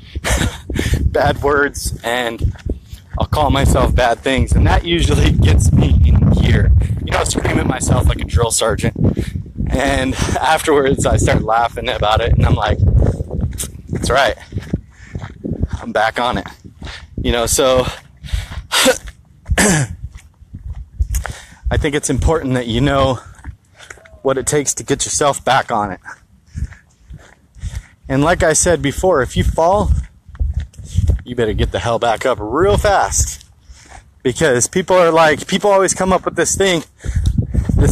bad words and I'll call myself bad things, and that usually gets me in gear. You know, scream at myself like a drill sergeant. And afterwards I start laughing about it and I'm like, that's right. I'm back on it. You know, so I think it's important that you know what it takes to get yourself back on it. And like I said before, if you fall, you better get the hell back up real fast. Because people always come up with this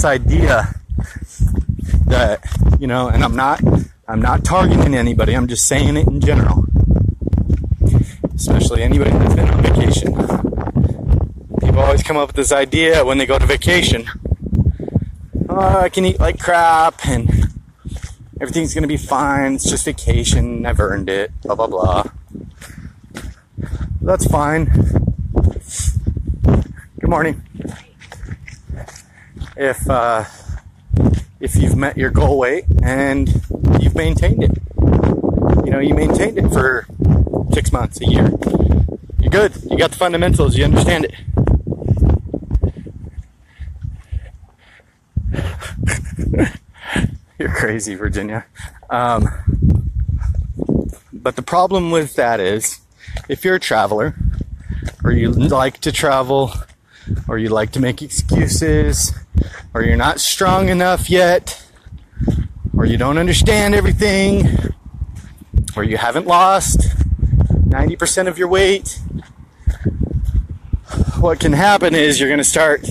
idea that, you know, and I'm not targeting anybody, I'm just saying it in general. Especially anybody that's been on vacation. People always come up with this idea when they go to vacation. Oh, I can eat like crap and everything's gonna be fine. It's just vacation. I've earned it. Blah, blah, blah. That's fine. Good morning. If you've met your goal weight and you've maintained it, you know, you maintained it for 6 months, a year, you're good. You got the fundamentals. You understand it. You're crazy, Virginia. But the problem with that is, if you're a traveler, or you like to travel, or you like to make excuses, or you're not strong enough yet, or you don't understand everything, or you haven't lost 90% of your weight, what can happen is you're going to start,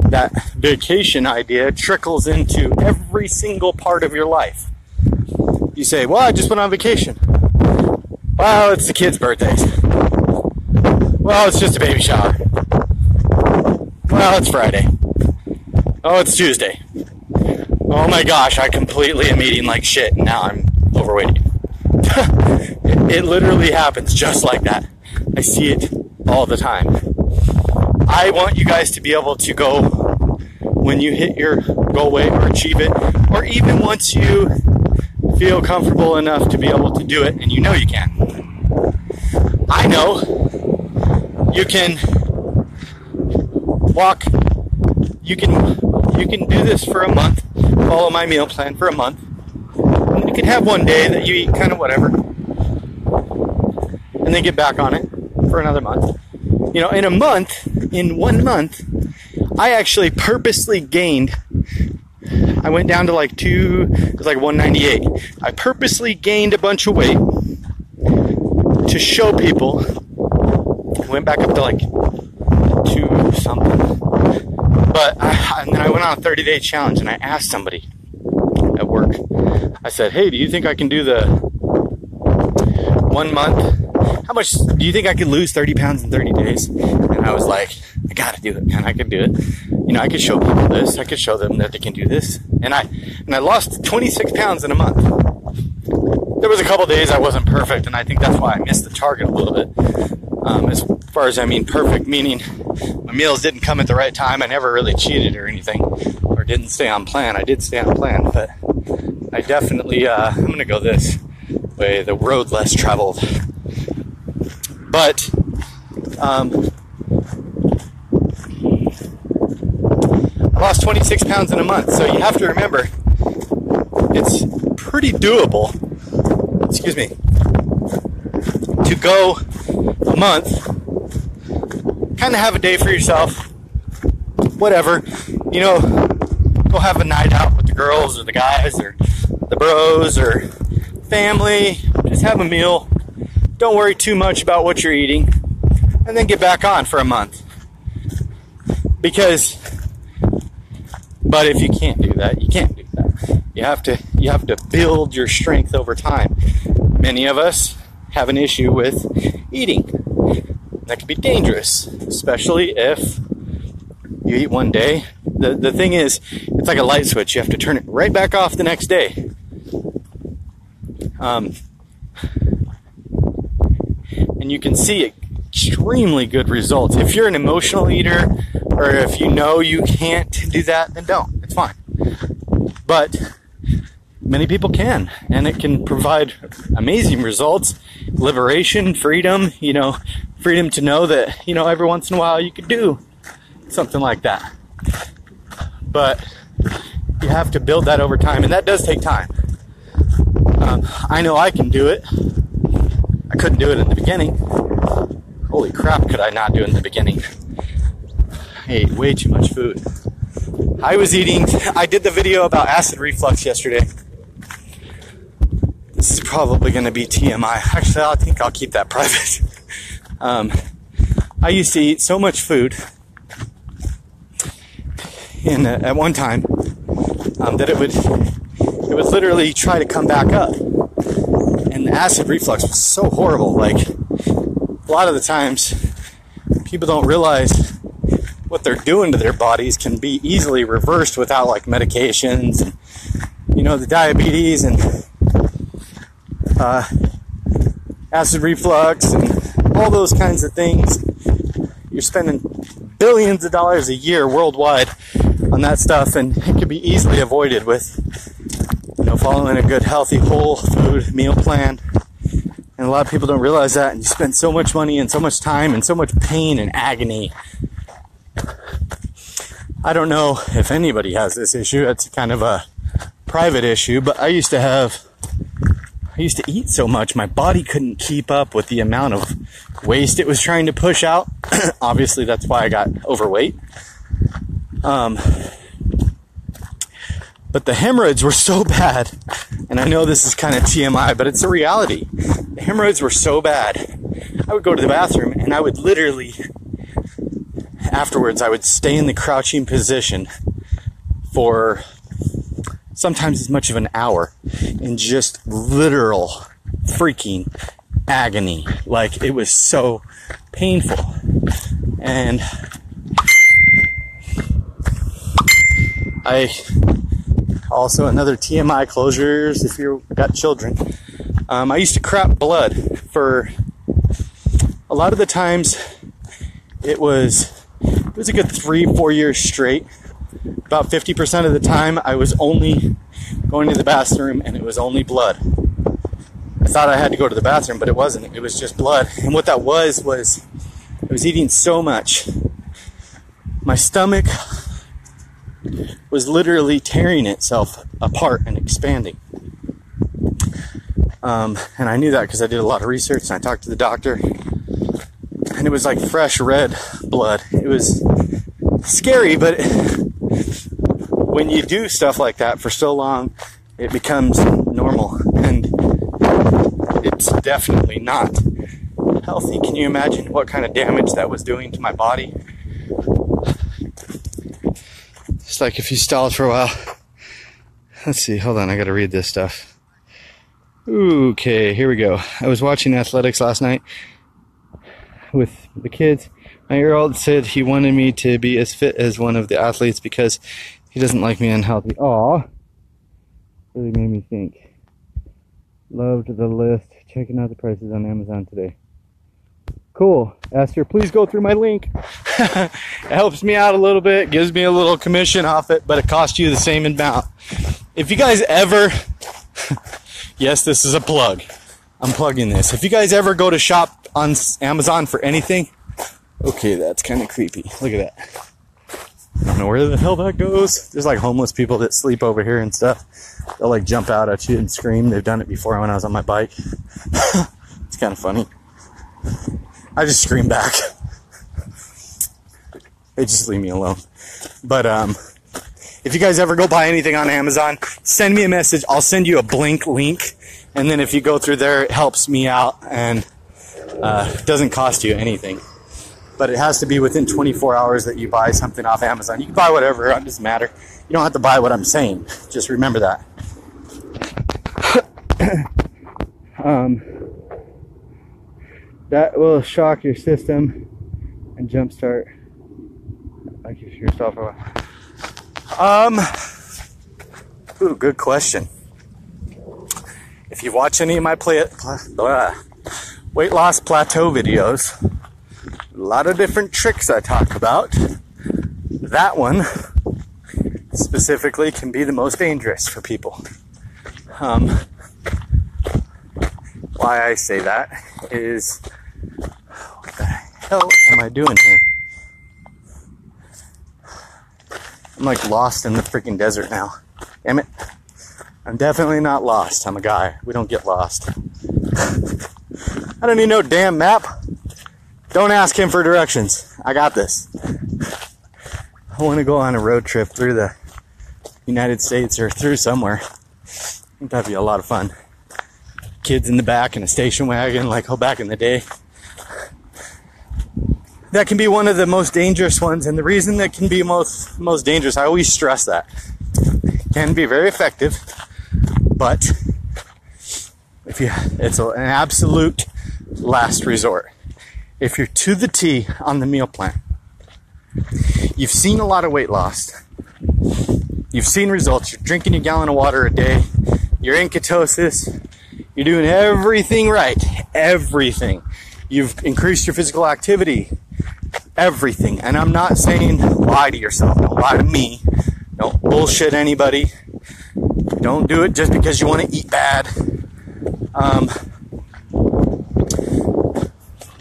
that vacation idea trickles into every single part of your life. You say, well, I just went on vacation. Well, it's the kids' birthdays. Well, it's just a baby shower. Well, it's Friday. Oh, it's Tuesday. Oh my gosh, I completely am eating like shit and now I'm overweight. It literally happens just like that. I see it all the time. I want you guys to be able to go when you hit your goal weight or achieve it, or even once you feel comfortable enough to be able to do it, and you know you can. I know you can walk, you can do this for a month, follow my meal plan for a month, and you can have one day that you eat kind of whatever, and then get back on it for another month. You know, in 1 month, I actually purposely gained, I went down to like it was like 198. I purposely gained a bunch of weight to show people. Went back up to like 2 something. And then I went on a 30-day challenge, and I asked somebody at work, I said, hey, do you think I can do the 1 month? How much do you think I could lose 30 pounds in 30 days? And I was like, I gotta do it, man. I could do it. You know, I could show people this. I could show them that they can do this. And I lost 26 pounds in a month. There was a couple days I wasn't perfect, and I think that's why I missed the target a little bit. As far as I mean perfect, meaning my meals didn't come at the right time. I never really cheated or anything, or didn't stay on plan. I did stay on plan, but I definitely, I'm gonna go this way, the road less traveled. But, I lost 26 pounds in a month, so you have to remember, it's pretty doable, excuse me, to go a month, kind of have a day for yourself, whatever, you know, go have a night out with the girls or the guys or the bros or family, just have a meal. Don't worry too much about what you're eating, and then get back on for a month. But if you can't do that, you can't do that. You have to build your strength over time. Many of us have an issue with eating. That can be dangerous, especially if you eat one day. The thing is, it's like a light switch. You have to turn it right back off the next day. And you can see extremely good results. If you're an emotional eater, or if you know you can't do that, then don't. It's fine. But many people can, and it can provide amazing results. Liberation, freedom, you know, freedom to know that, you know, every once in a while you could do something like that. But you have to build that over time, and that does take time. I know I can do it. I couldn't do it in the beginning. Holy crap, could I not do it in the beginning? I ate way too much food. I did the video about acid reflux yesterday. This is probably going to be TMI. Actually, I think I'll keep that private. I used to eat so much food at one time that it would literally try to come back up. And the acid reflux was so horrible. Like, a lot of the times, people don't realize what they're doing to their bodies can be easily reversed without, like, medications and, you know, the diabetes and acid reflux and all those kinds of things. You're spending billions of dollars a year worldwide on that stuff, and it can be easily avoided with, you know, following a good, healthy, whole food meal plan. And a lot of people don't realize that, and you spend so much money and so much time and so much pain and agony. I don't know if anybody has this issue. It's kind of a private issue, but I used to eat so much, my body couldn't keep up with the amount of waste it was trying to push out. Obviously, that's why I got overweight. But the hemorrhoids were so bad, and I know this is kind of TMI, but it's a reality. The hemorrhoids were so bad, I would go to the bathroom, and I would literally, afterwards, I would stay in the crouching position for sometimes as much of an hour in just literal freaking agony. Like, it was so painful. And also, another TMI, closures if you've got children. I used to crap blood for a lot of the times. It was it was a good 3-4 years straight. About 50% of the time, I was only going to the bathroom and it was only blood. I thought I had to go to the bathroom, but it wasn't. It was just blood. And what that was I was eating so much. My stomach was literally tearing itself apart and expanding. And I knew that because I did a lot of research and I talked to the doctor. And it was like fresh red blood. It was scary, but when you do stuff like that for so long, it becomes normal. And it's definitely not healthy. Can you imagine what kind of damage that was doing to my body? It's like if you stalled for a while. Let's see, hold on, I gotta read this stuff. Okay, here we go. I was watching athletics last night with the kids. My 8-year-old said he wanted me to be as fit as one of the athletes because he doesn't like me unhealthy. Aw, really made me think. Loved the list. Checking out the prices on Amazon today. Cool. Esther, please go through my link. It helps me out a little bit, gives me a little commission off it, but it costs you the same amount. If you guys ever, yes, this is a plug. I'm plugging this. If you guys ever go to shop on Amazon for anything, okay, that's kind of creepy. Look at that. I don't know where the hell that goes. There's like homeless people that sleep over here and stuff. They'll like jump out at you and scream. They've done it before when I was on my bike. It's kind of funny. I just scream back. They just leave me alone. But if you guys ever go buy anything on Amazon, send me a message. I'll send you a blank link. And then if you go through there, it helps me out and doesn't cost you anything. But it has to be within 24 hours that you buy something off Amazon. You can buy whatever, it doesn't matter. You don't have to buy what I'm saying. Just remember that. That will shock your system and jumpstart like yourself for a while. Ooh, good question. If you watch any of my weight loss plateau videos, a lot of different tricks I talk about. That one specifically can be the most dangerous for people. Why I say that is, what the hell am I doing here? I'm like lost in the freaking desert now. Damn it. I'm definitely not lost. I'm a guy. We don't get lost. I don't need no damn map. Don't ask him for directions. I got this. I want to go on a road trip through the United States or through somewhere. I think that'd be a lot of fun. Kids in the back in a station wagon like back in the day. That can be one of the most dangerous ones, and the reason that can be most dangerous, I always stress that. It can be very effective, but it's an absolute last resort. If you're to the T on the meal plan, you've seen a lot of weight loss, you've seen results, you're drinking a gallon of water a day, you're in ketosis, you're doing everything right, everything. You've increased your physical activity, everything. And I'm not saying lie to yourself, don't lie to me, don't bullshit anybody, don't do it just because you want to eat bad.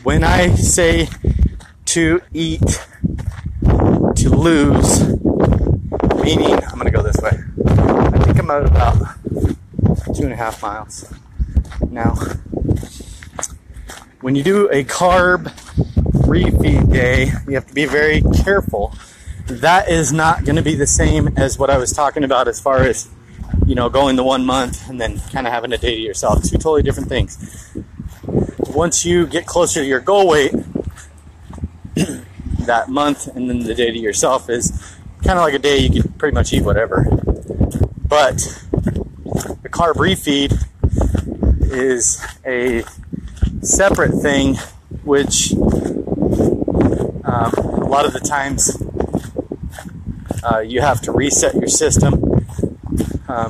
When I say to eat, to lose, meaning, I'm going to go this way. I think I'm at about 2.5 miles now. When you do a carb refeed day, you have to be very careful. That is not going to be the same as what I was talking about as far as, going the 1 month and then kind of having a day to yourself. Two totally different things. Once you get closer to your goal weight, that month and then the day to yourself is kind of like a day you can pretty much eat whatever. But the carb refeed is a separate thing, which a lot of the times you have to reset your system.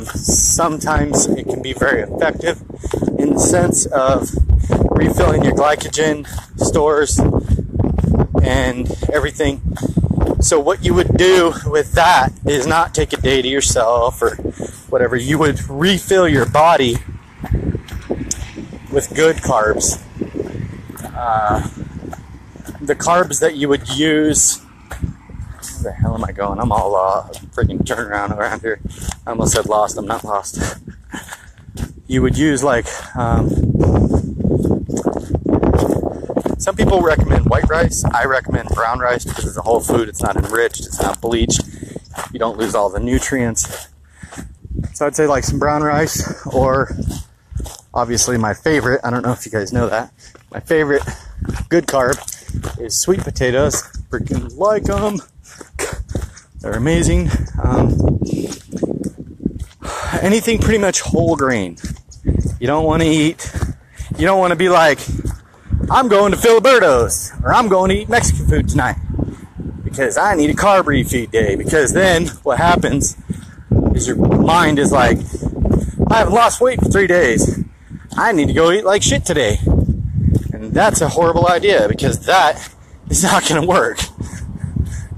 Sometimes it can be very effective in the sense of refilling your glycogen stores and everything. So what you would do with that is not take a day to yourself or whatever. You would refill your body with good carbs. The carbs that you would use. Where the hell am I going? I'm all freaking turning around here. I almost said lost. I'm not lost. You would use like some people recommend white rice. I recommend brown rice because it's a whole food. It's not enriched. It's not bleached. You don't lose all the nutrients. So I'd say like some brown rice, or obviously my favorite, I don't know if you guys know that, my favorite good carb is sweet potatoes. Freaking like them. They're amazing. Anything pretty much whole grain. You don't want to be like, I'm going to Filiberto's, or I'm going to eat Mexican food tonight because I need a carb refeed day. Because then what happens is your mind is like, I haven't lost weight for 3 days. I need to go eat like shit today. And that's a horrible idea, because that is not going to work.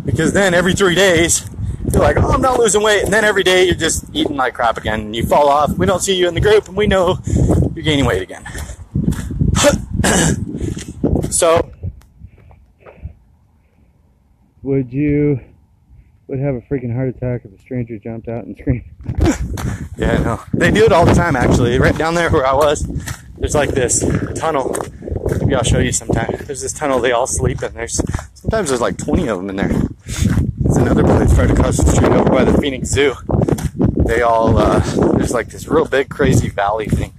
Because then every 3 days, you're like, oh, I'm not losing weight. And then every day you're just eating like crap again. And you fall off. We don't see you in the group, and we know you're gaining weight again. So, would have a freaking heart attack if a stranger jumped out and screamed? Yeah, I know. They do it all the time, actually. Right down there where I was, there's like this tunnel. Maybe I'll show you sometime. There's this tunnel they all sleep in. Sometimes there's like 20 of them in there. There's another place right across the street over by the Phoenix Zoo. They all, there's like this real big crazy valley thing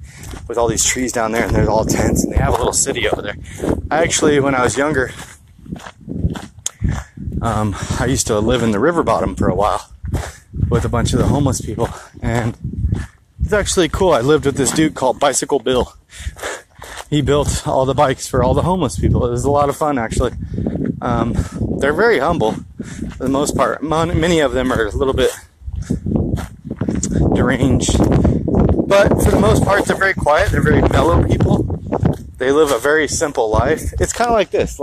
with all these trees down there, and they're all tents, and they have a little city over there. I actually, when I was younger, I used to live in the river bottom for a while with a bunch of the homeless people, and it's actually cool. I lived with this dude called Bicycle Bill. He built all the bikes for all the homeless people. It was a lot of fun, actually. They're very humble for the most part. Many of them are a little bit deranged, but for the most part, they're very quiet. They're very mellow people. They live a very simple life. It's kind of like this.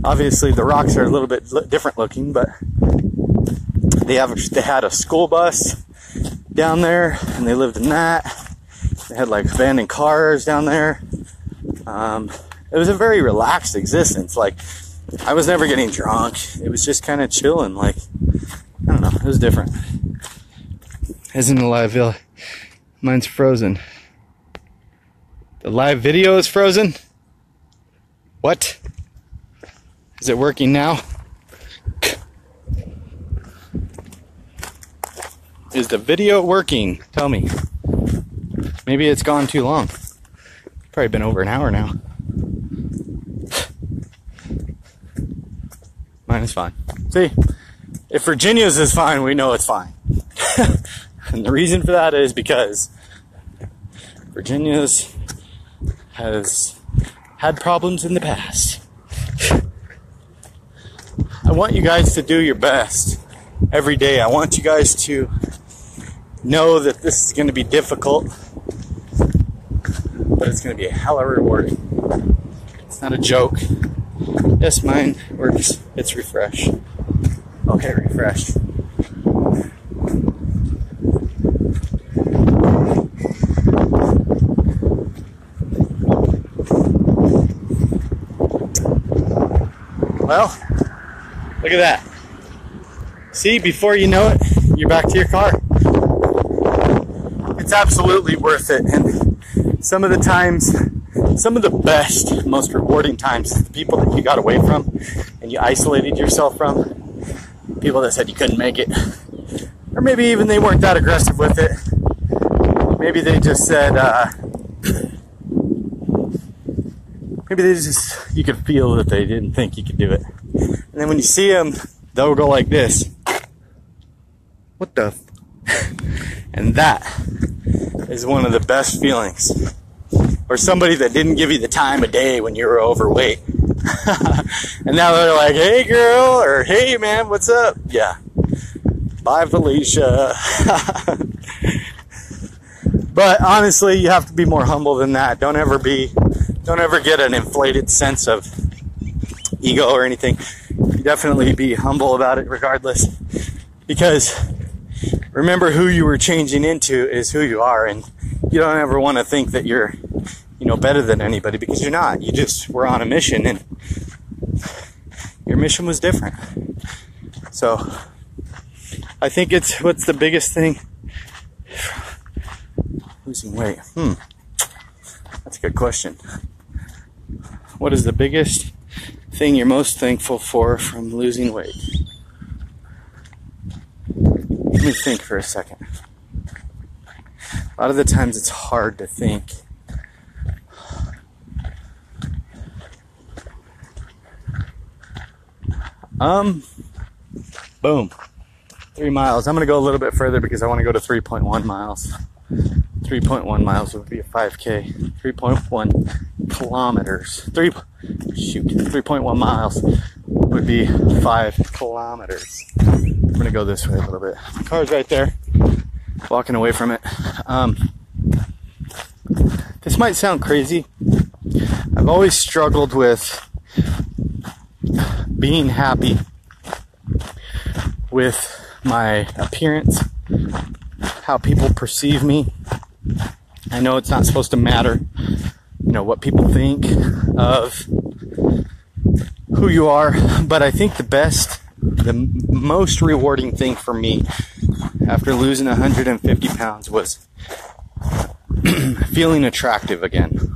Obviously, the rocks are a little bit different looking, but they had a school bus down there, and they lived in that. They had like abandoned cars down there. It was a very relaxed existence. Like, I was never getting drunk. It was just kind of chilling. Like, I don't know. It was different. Isn't the live video? Mine's frozen. The live video is frozen? What? Is it working now? Is the video working? Tell me. Maybe it's gone too long. Probably been over an hour now. Mine is fine. See, if Virginia's is fine, we know it's fine. And the reason for that is because Virginia's has had problems in the past. I want you guys to do your best every day. I want you guys to know that this is going to be difficult, but it's going to be a hella rewarding. It's not a joke. Yes, mine works. It's refresh. Okay, refresh. Well, look at that. See, before you know it, you're back to your car. It's absolutely worth it. And some of the times, some of the best, most rewarding times, the people that you got away from and you isolated yourself from, people that said you couldn't make it, or maybe even they weren't that aggressive with it. Maybe they just said, maybe they just, you could feel that they didn't think you could do it. And then when you see them, they'll go like this. What the? And that is one of the best feelings. Or somebody that didn't give you the time of day when you were overweight. And now they're like, hey girl, or hey man, what's up? Yeah. Bye Felicia. But honestly, you have to be more humble than that. Don't ever get an inflated sense of ego or anything. definitely be humble about it regardless, because remember, who you were changing into is who you are, and you don't ever want to think that you're, better than anybody, because you're not. You just were on a mission, and your mission was different. So I think what's the biggest thing? Losing weight. That's a good question. What is the biggest thing you're most thankful for from losing weight? Let me think for a second. A lot of the times it's hard to think. Boom. 3 miles. I'm going to go a little bit further because I want to go to 3.1 miles. 3.1 miles would be a 5K. 3.1 kilometers. 3.1 miles would be 5 kilometers. I'm going to go this way a little bit. My car's right there. Walking away from it. This might sound crazy. I've always struggled with being happy with my appearance, how people perceive me. I know it's not supposed to matter, what people think of who you are, but I think the most rewarding thing for me after losing 150 pounds was feeling attractive again.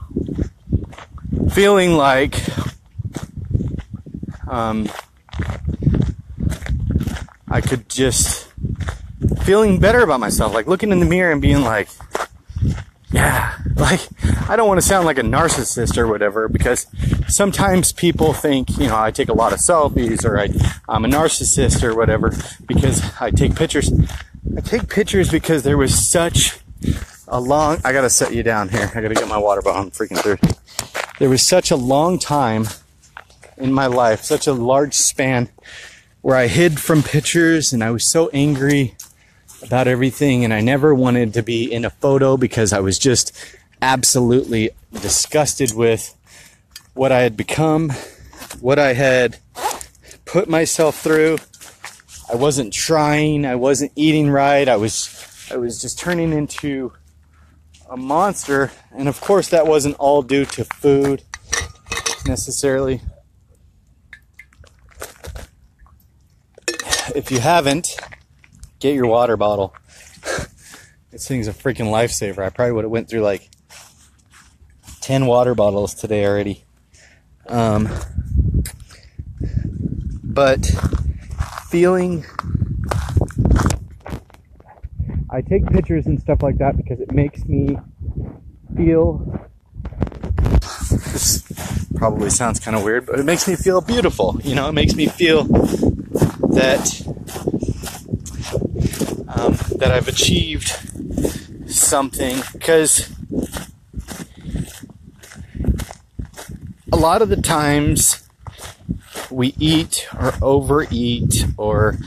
Feeling like I could just feeling better about myself, like looking in the mirror and being like, yeah, like, I don't want to sound like a narcissist or whatever, because sometimes people think, I take a lot of selfies, or I'm a narcissist or whatever, because I take pictures. I take pictures because there was such a long, I gotta set you down here. I gotta get my water bottle. I'm freaking thirsty. There was such a long time in my life, such a large span, where I hid from pictures, and I was so angry about everything, and I never wanted to be in a photo because I was just absolutely disgusted with what I had become, what I had put myself through. I wasn't trying, I wasn't eating right, I was just turning into a monster. And of course that wasn't all due to food necessarily. If you haven't, get your water bottle. This thing's a freaking lifesaver. I probably would have went through like 10 water bottles today already. But feeling, I take pictures and stuff like that because it makes me feel, this probably sounds kind of weird, but it makes me feel beautiful. It makes me feel that that I've achieved something, because a lot of the times we eat or overeat or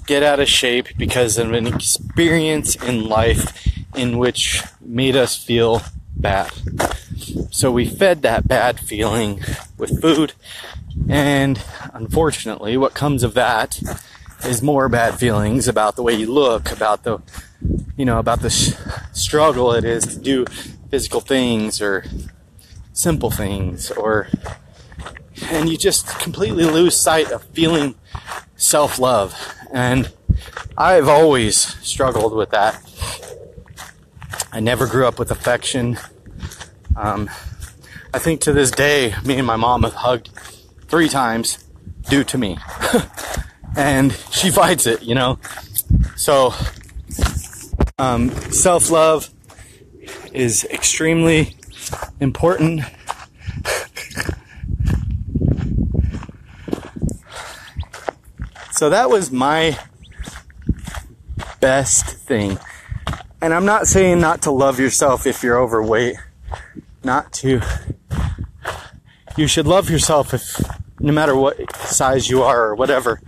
get out of shape because of an experience in life in which made us feel bad. So we fed that bad feeling with food, and unfortunately what comes of that is more bad feelings about the way you look, about the struggle it is to do physical things or simple things, and you just completely lose sight of feeling self-love. And I've always struggled with that. I never grew up with affection. I think to this day, me and my mom have hugged 3 times due to me. And she fights it, So, self-love is extremely important. So that was my best thing. And I'm not saying not to love yourself if you're overweight. You should love yourself no matter what size you are or whatever.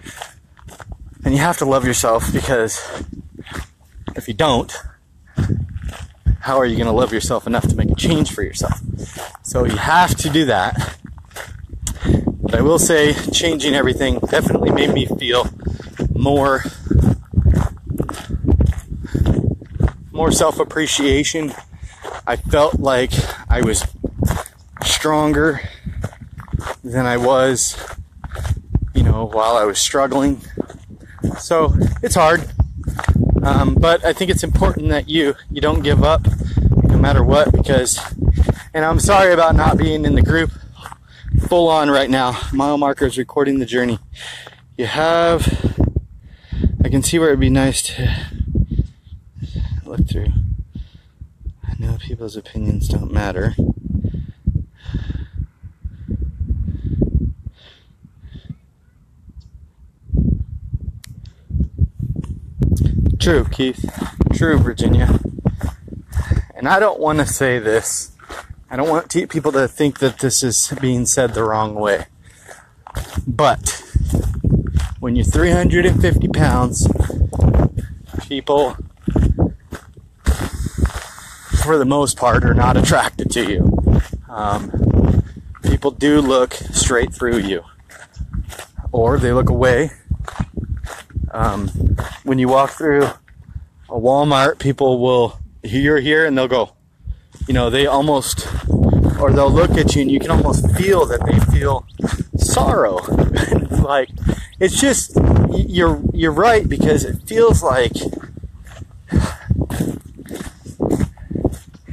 And you have to love yourself, because if you don't, how are you going to love yourself enough to make a change for yourself? So you have to do that. But I will say, changing everything definitely made me feel more self-appreciation. I felt like I was stronger than I was, while I was struggling. So it's hard, but I think it's important that you don't give up no matter what, because, and I'm sorry about not being in the group full on right now. Mile marker is recording the journey. I can see where it'd be nice to look through. I know people's opinions don't matter. True, Keith. True, Virginia. And I don't want to say this. I don't want people to think that this is being said the wrong way. But when you're 350 pounds, people, for the most part, are not attracted to you. People do look straight through you, or they look away. When you walk through a Walmart, people will, you're here, and they'll go, they'll look at you, and you can almost feel that they feel sorrow. It's just, you're right, because it feels like,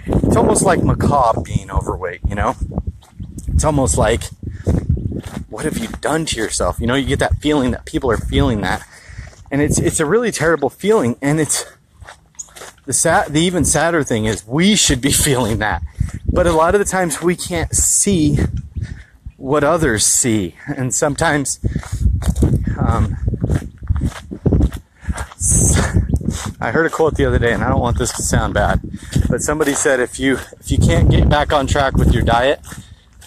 it's almost like macabre being overweight, It's almost like, what have you done to yourself? You get that feeling that people are feeling that. And it's a really terrible feeling. And it's the even sadder thing is we should be feeling that. But a lot of the times we can't see what others see. And sometimes, I heard a quote the other day, and I don't want this to sound bad, but somebody said, if you can't get back on track with your diet,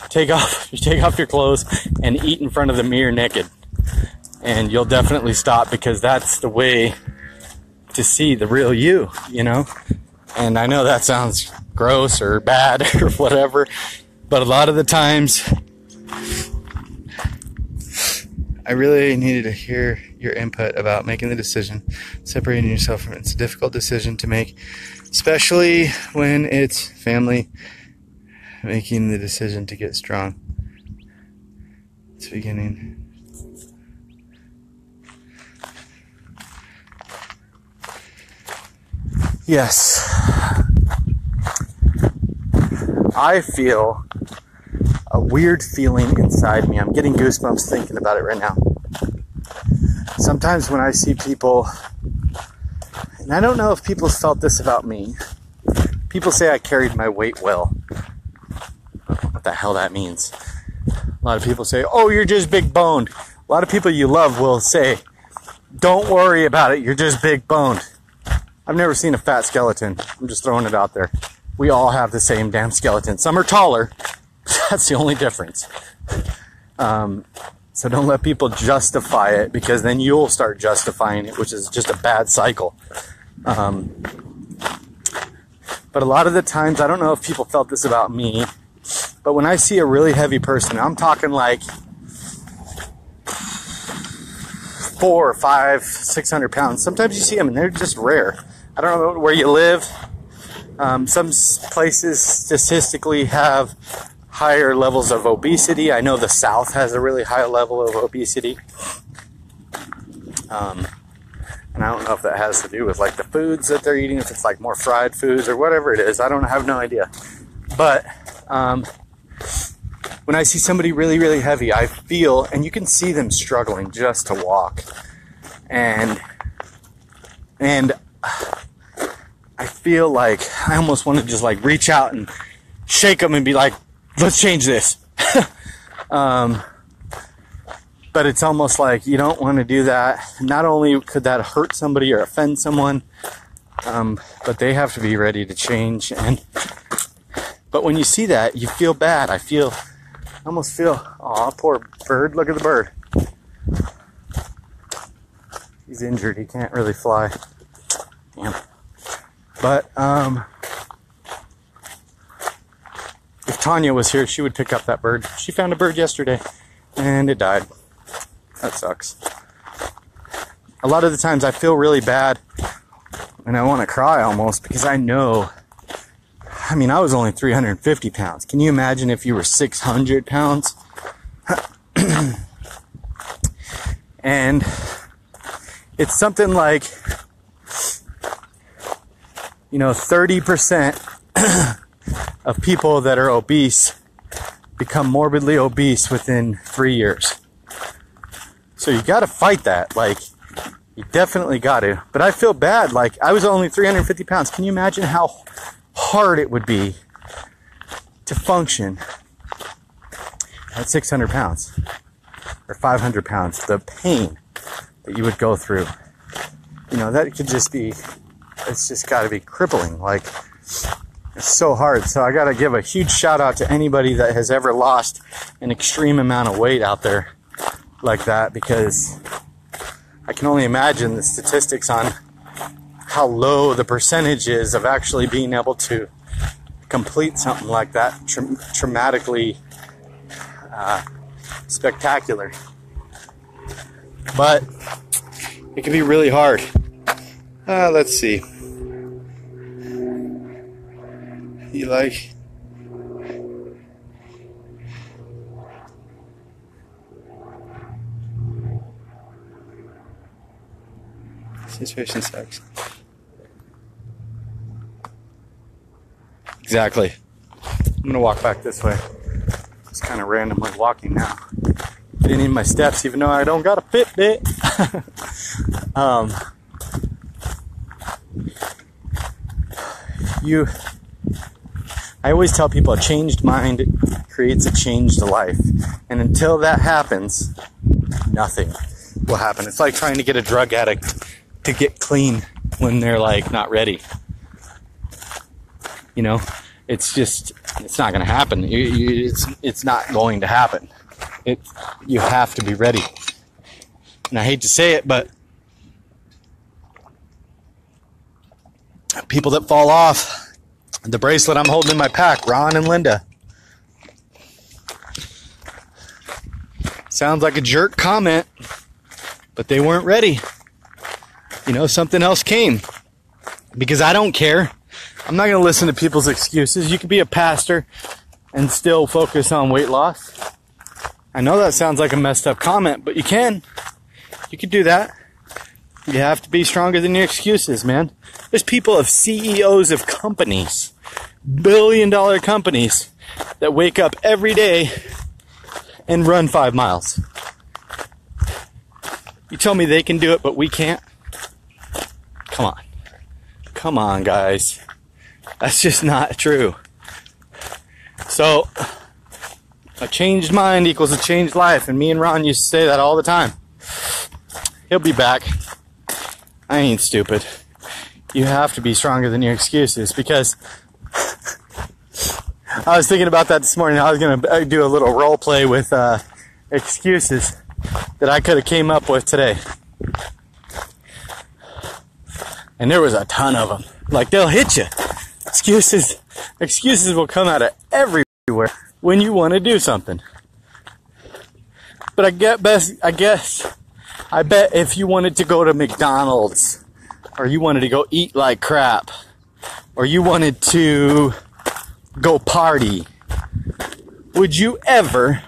take off your clothes and eat in front of the mirror naked, and you'll definitely stop, because that's the way to see the real you, And I know that sounds gross or bad or whatever, but a lot of the times I really needed to hear your input about making the decision, separating yourself from it. It's a difficult decision to make, especially when it's family, making the decision to get strong. It's beginning. Yes. I feel a weird feeling inside me. I'm getting goosebumps thinking about it right now. Sometimes when I see people, and I don't know if people felt this about me, people say I carried my weight well. I don't know what the hell that means. A lot of people say, oh, you're just big boned. A lot of people you love will say, don't worry about it, you're just big boned. I've never seen a fat skeleton. I'm just throwing it out there. We all have the same damn skeleton. Some are taller. That's the only difference. So don't let people justify it, because then you'll start justifying it, which is just a bad cycle. But a lot of the times, I don't know if people felt this about me, but when I see a really heavy person, I'm talking like 400, 500, 600 pounds. Sometimes you see them and they're just rare. I don't know where you live. Some places statistically have higher levels of obesity. I know the South has a really high level of obesity. And I don't know if that has to do with like the foods that they're eating, if it's like more fried foods or whatever it is. I have no idea. But when I see somebody really, really heavy, I feel, and you can see them struggling just to walk. And I feel like I almost want to just like reach out and shake them and be like, let's change this. But it's almost like you don't want to do that. Not only could that hurt somebody or offend someone, but they have to be ready to change. But when you see that, you feel bad. I almost feel, aw, poor bird. Look at the bird. He's injured. He can't really fly. Damn. But if Tanya was here, she would pick up that bird. She found a bird yesterday. and it died. That sucks. A lot of the times I feel really bad and I want to cry almost because I know, I mean, I was only 350 pounds. Can you imagine if you were 600 pounds? And it's something like, 30% of people that are obese become morbidly obese within 3 years. So you got to fight that. Like, you definitely got to. But I feel bad. Like, I was only 350 pounds. Can you imagine how hard it would be to function at 600 pounds or 500 pounds? The pain that you would go through. That could just be, it's just got to be crippling. Like, it's so hard. So I got to give a huge shout out to anybody that has ever lost an extreme amount of weight out there like that, because I can only imagine the statistics on how low the percentage is of actually being able to complete something like that, traumatically spectacular. But it can be really hard. Let's see. You like... Situation sucks. Exactly. I'm gonna walk back this way. It's kind of randomly walking now. Getting in my steps, even though I don't got a Fitbit. I always tell people a changed mind creates a changed life. And until that happens, nothing will happen. It's like trying to get a drug addict to get clean when they're like not ready. It's not going to happen. It's not going to happen. You have to be ready. And I hate to say it, but people that fall off the bracelet I'm holding in my pack, Ron and Linda. Sounds like a jerk comment, but they weren't ready. Something else came. Because I don't care. I'm not going to listen to people's excuses. You could be a pastor and still focus on weight loss. I know that sounds like a messed up comment, but you can. You could do that. You have to be stronger than your excuses, man. There's people of CEOs of companies, billion-dollar companies, that wake up every day and run 5 miles. You tell me they can do it, but we can't? Come on. Come on, guys. That's just not true. So, a changed mind equals a changed life. And me and Ron used to say that all the time. He'll be back. I ain't stupid. You have to be stronger than your excuses, because I was thinking about that this morning. I was going to do a little role play with excuses that I could have came up with today. And there was a ton of them. Like, they'll hit you. Excuses will come out of everywhere when you want to do something. But I bet if you wanted to go to McDonald's, or you wanted to go eat like crap, or you wanted to go party, would you ever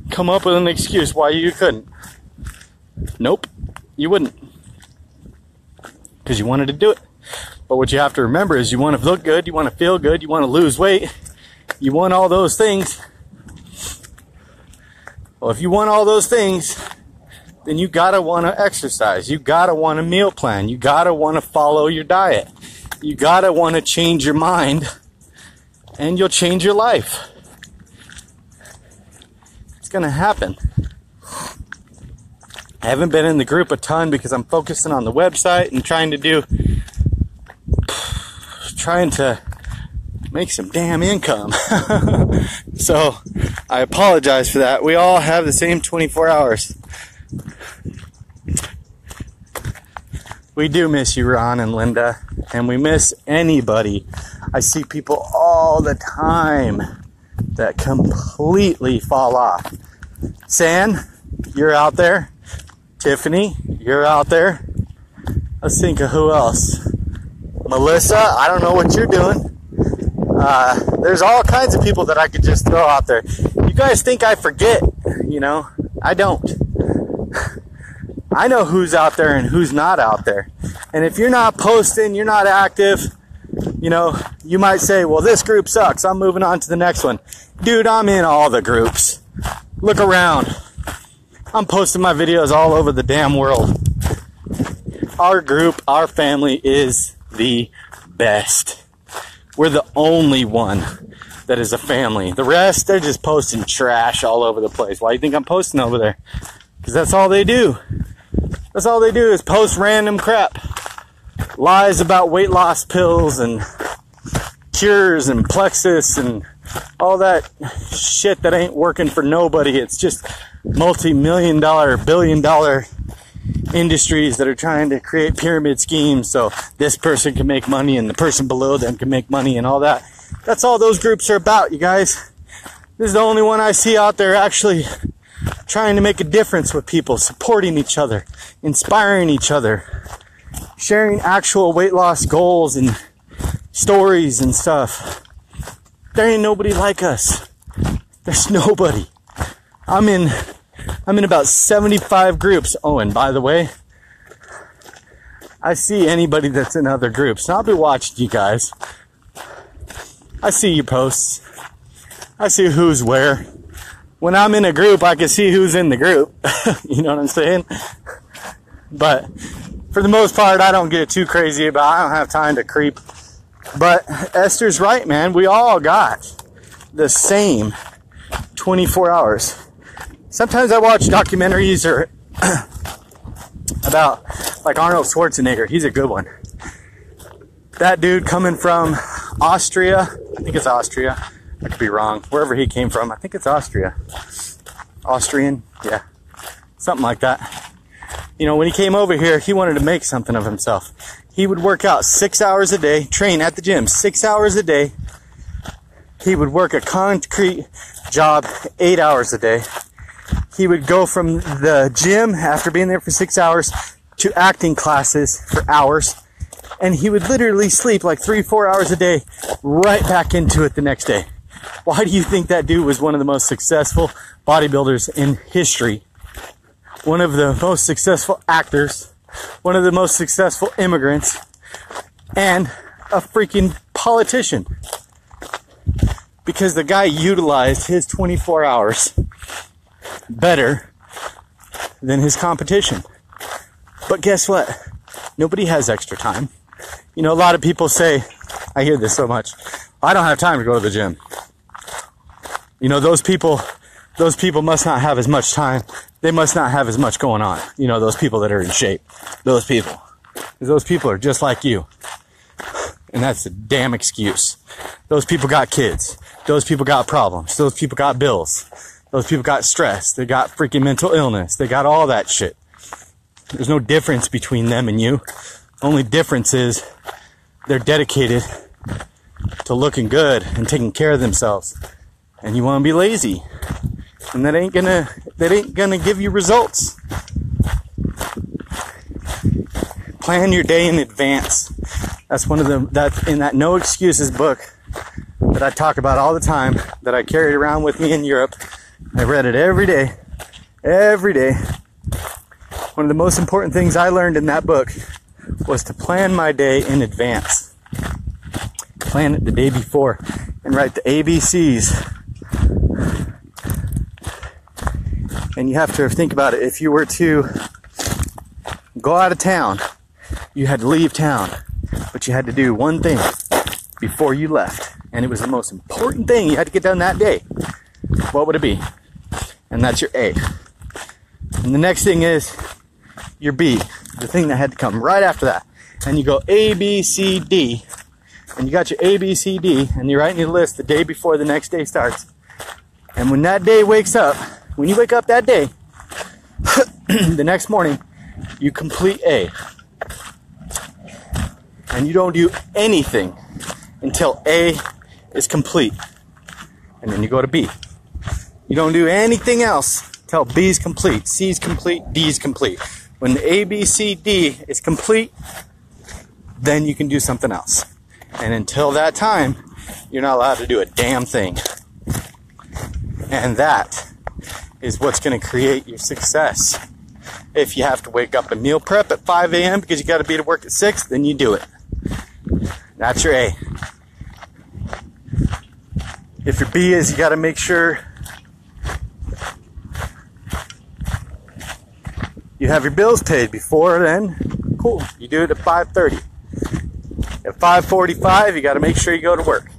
come up with an excuse why you couldn't? Nope, you wouldn't. Because you wanted to do it. But what you have to remember is you want to look good, you want to feel good, you want to lose weight, you want all those things. Well, if you want all those things, then you gotta want to exercise, you gotta want a meal plan, you gotta want to follow your diet, you gotta want to change your mind, and you'll change your life. It's gonna happen. I haven't been in the group a ton because I'm focusing on the website and trying to make some damn income. So I apologize for that. We all have the same 24 hours. We do miss you, Ron and Linda, and we miss anybody. I see people all the time that completely fall off. San, you're out there. Tiffany, you're out there. Let's think of who else. Melissa, I don't know what you're doing. There's all kinds of people that I could just throw out there. You guys think I forget, you know? I don't. I know who's out there and who's not out there. And if you're not posting, you're not active, you know, you might say, well, this group sucks. I'm moving on to the next one. Dude, I'm in all the groups. Look around. I'm posting my videos all over the damn world. Our group, our family is the best. We're the only one that is a family. The rest, they're just posting trash all over the place. Why do you think I'm posting over there? Because that's all they do. That's all they do is post random crap. Lies about weight loss pills and cures and plexus and all that shit that ain't working for nobody. It's just multi-million dollar, billion-dollar industries that are trying to create pyramid schemes so this person can make money and the person below them can make money and all that. That's all those groups are about, you guys. This is the only one I see out there actually trying to make a difference with people, supporting each other, inspiring each other, sharing actual weight loss goals and stories and stuff. There ain't nobody like us. There's nobody. I'm in about 75 groups. Oh, and by the way, I see anybody that's in other groups. I'll be watching you guys. I see your posts. I see who's where. When I'm in a group, I can see who's in the group. You know what I'm saying? But for the most part, I don't get too crazy about it. I don't have time to creep. But Esther's right, man. We all got the same 24 hours. Sometimes I watch documentaries or about like Arnold Schwarzenegger. He's a good one. That dude coming from Austria. I think it's Austria. I could be wrong. Wherever he came from, I think it's Austria. Austrian, yeah. Something like that. You know, when he came over here, he wanted to make something of himself. He would work out 6 hours a day, train at the gym 6 hours a day. He would work a concrete job 8 hours a day. He would go from the gym after being there for 6 hours to acting classes for hours. And he would literally sleep like 3-4 hours a day, right back into it the next day. Why do you think that dude was one of the most successful bodybuilders in history? One of the most successful actors, one of the most successful immigrants, and a freaking politician. Because the guy utilized his 24 hours better than his competition. But guess what? Nobody has extra time. You know, a lot of people say, I hear this so much, I don't have time to go to the gym. You know, those people must not have as much time. They must not have as much going on. You know, those people that are in shape. Those people. Because those people are just like you. And that's a damn excuse. Those people got kids. Those people got problems. Those people got bills. Those people got stress. They got freaking mental illness. They got all that shit. There's no difference between them and you. Only difference is they're dedicated to looking good and taking care of themselves. And you want to be lazy. And that ain't gonna give you results. Plan your day in advance. That's that's in that No Excuses book that I talk about all the time, that I carried around with me in Europe. I read it every day. Every day. One of the most important things I learned in that book was to plan my day in advance. Plan it the day before and write the ABCs. And you have to think about it. If you were to go out of town, you had to leave town, but you had to do one thing before you left. And it was the most important thing you had to get done that day. What would it be? And that's your A. And the next thing is your B, the thing that had to come right after that. And you go A, B, C, D. And you got your A, B, C, D, and you're writing your list the day before the next day starts. And when that day wakes up, when you wake up that day, the next morning, you complete A. And you don't do anything until A is complete. and then you go to B. You don't do anything else till B is complete, C is complete, D is complete. When the A, B, C, D is complete, then you can do something else. And until that time, you're not allowed to do a damn thing. And that is what's going to create your success. If you have to wake up and meal prep at 5 a.m. because you got to be to work at 6, then you do it. That's your A. If your B is you got to make sure you have your bills paid before then, cool. You do it at 5:30. At 5:45, you got to make sure you go to work.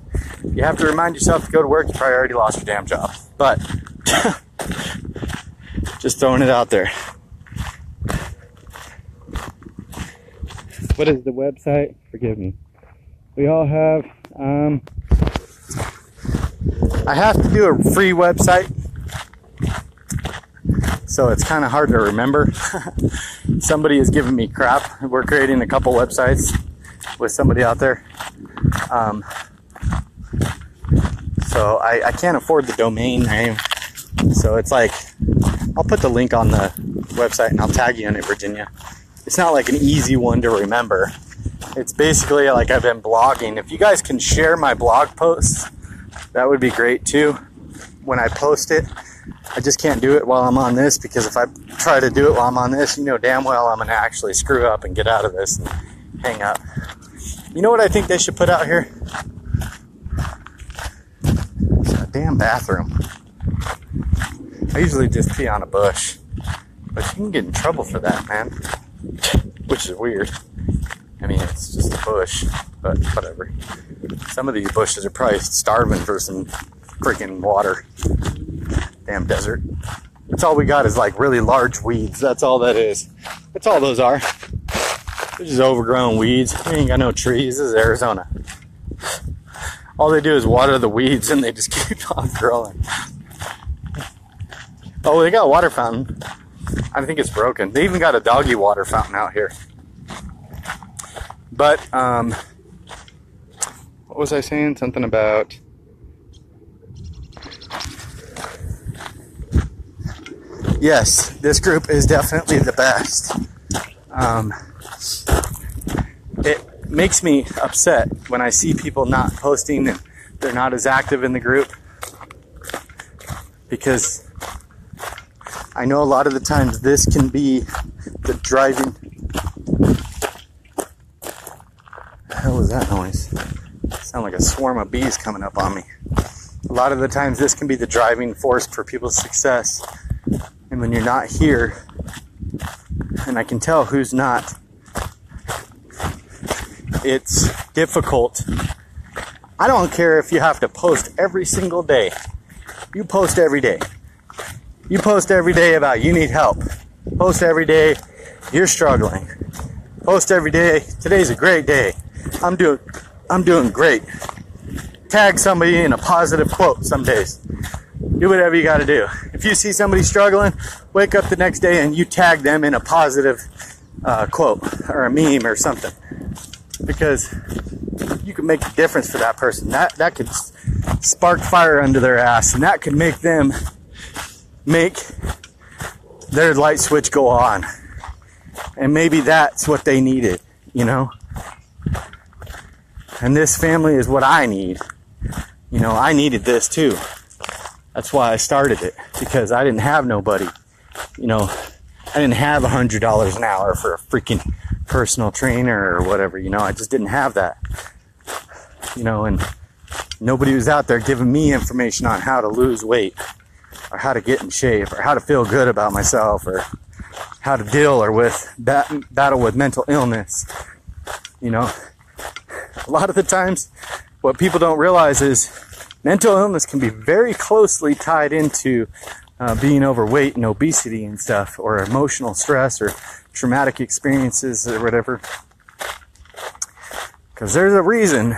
You have to remind yourself to go to work. You probably already lost your damn job. But just throwing it out there. What is the website? Forgive me. We all have, I have to do a free website, so it's kind of hard to remember. Somebody is giving me crap. We're creating a couple websites with somebody out there. So I can't afford the domain name. So it's like, I'll put the link on the website and I'll tag you in it, Virginia. It's not like an easy one to remember. It's basically like I've been blogging. If you guys can share my blog posts, that would be great too. When I post it, I just can't do it while I'm on this, because if I try to do it while I'm on this, you know damn well I'm going to actually screw up and get out of this and hang up. You know what I think they should put out here? It's a damn bathroom. I usually just pee on a bush, but you can get in trouble for that, man. Which is weird. I mean, it's just a bush, but whatever. Some of these bushes are probably starving for some freaking water. Damn desert. That's all we got is like really large weeds. That's all that is. That's all those are. They're just overgrown weeds. We ain't got no trees. This is Arizona. All they do is water the weeds and they just keep on growing. Oh, they got a water fountain. I think it's broken. They even got a doggy water fountain out here. But, what was I saying? Something about... Yes, this group is definitely the best. It makes me upset when I see people not posting and they're not as active in the group, because I know a lot of the times this can be the driving... What the hell was that noise? Sound like a swarm of bees coming up on me. A lot of the times this can be the driving force for people's success. And when you're not here, and I can tell who's not, it's difficult. I don't care if you have to post every single day. You post every day. You post every day about you need help. Post every day you're struggling. Post every day, today's a great day. I'm doing great. Tag somebody in a positive quote some days. Do whatever you got to do. If you see somebody struggling, wake up the next day and you tag them in a positive quote or a meme or something, because you can make a difference for that person. That could spark fire under their ass, and that could make them make their light switch go on. And maybe that's what they needed, you know? And this family is what I need. You know, I needed this too. That's why I started it, because I didn't have nobody. You know, I didn't have $100 an hour for a freaking personal trainer or whatever, you know. I just didn't have that. You know, and nobody was out there giving me information on how to lose weight, or how to get in shape, or how to feel good about myself, or how to deal or battle with mental illness. You know, a lot of the times what people don't realize is mental illness can be very closely tied into being overweight and obesity and stuff, or emotional stress or traumatic experiences or whatever. Because there's a reason,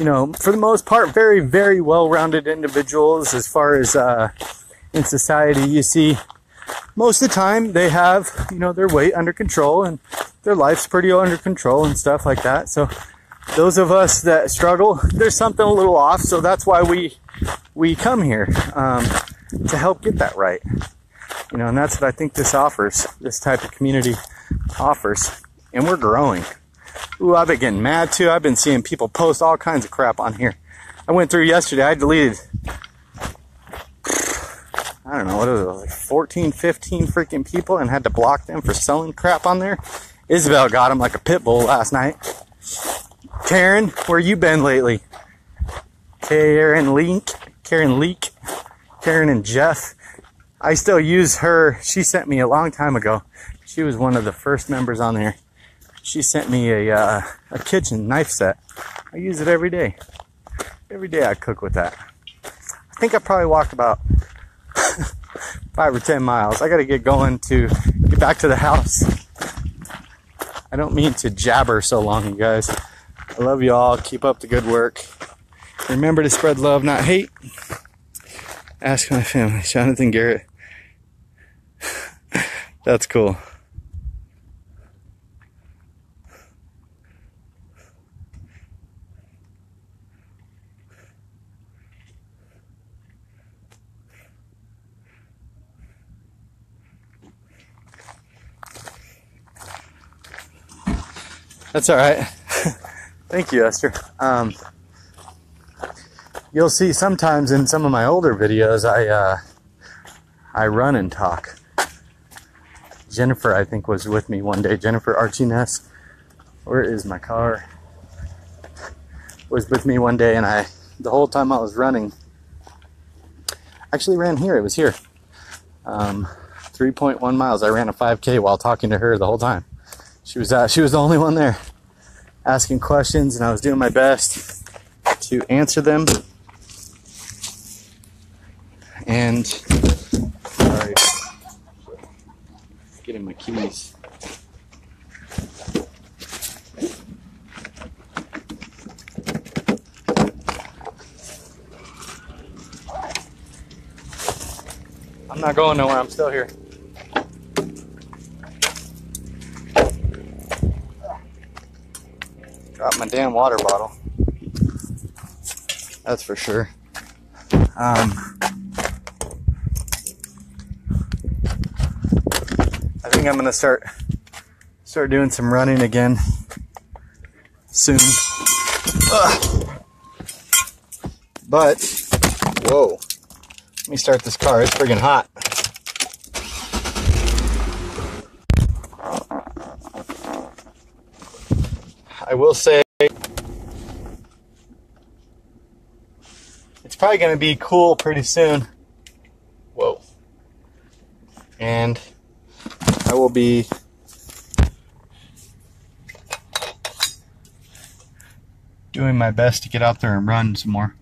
you know, for the most part, very, very well-rounded individuals as far as in society, you see most of the time they have, you know, their weight under control and their life's pretty under control and stuff like that. So those of us that struggle, there's something a little off. So that's why we we come here to help get that right. You know, and that's what I think this offers, this type of community offers. And we're growing. Ooh, I've been getting mad too. I've been seeing people post all kinds of crap on here. I went through yesterday, I deleted, I don't know, what was it, like 14, 15 freaking people, and had to block them for selling crap on there. Isabel got him like a pit bull last night. Karen, where you been lately? Karen Leak, Karen and Jeff. I still use her. She sent me a long time ago. She was one of the first members on there. She sent me a kitchen knife set. I use it every day. Every day I cook with that. I think I probably walked about 5 or 10 miles. I gotta get going to get back to the house. I don't mean to jabber so long, you guys. I love you all. Keep up the good work. Remember to spread love, not hate. Ask my family. Jonathan Garrett. That's cool. That's all right. Thank you, Esther. You'll see sometimes in some of my older videos, I run and talk. Jennifer, I think, was with me one day. Jennifer Archiness, where is my car? Was with me one day, and the whole time I was running, actually ran here. It was here. 3.1 miles. I ran a 5K while talking to her the whole time. She was the only one there, asking questions, and I was doing my best to answer them. And sorry, getting my keys. I'm not going nowhere. I'm still here. Dropped my damn water bottle. That's for sure. I think I'm gonna start doing some running again soon. But whoa, let me start this car. It's friggin' hot. I will say it's probably gonna be cool pretty soon. Whoa. And I will be doing my best to get out there and run some more.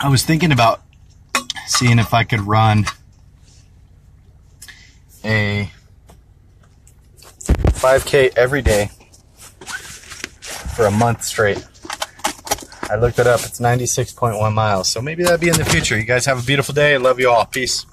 I was thinking about seeing if I could run a 5K every day for a month straight. I looked it up. It's 96.1 miles. So maybe that'd be in the future. You guys have a beautiful day. I love you all. Peace.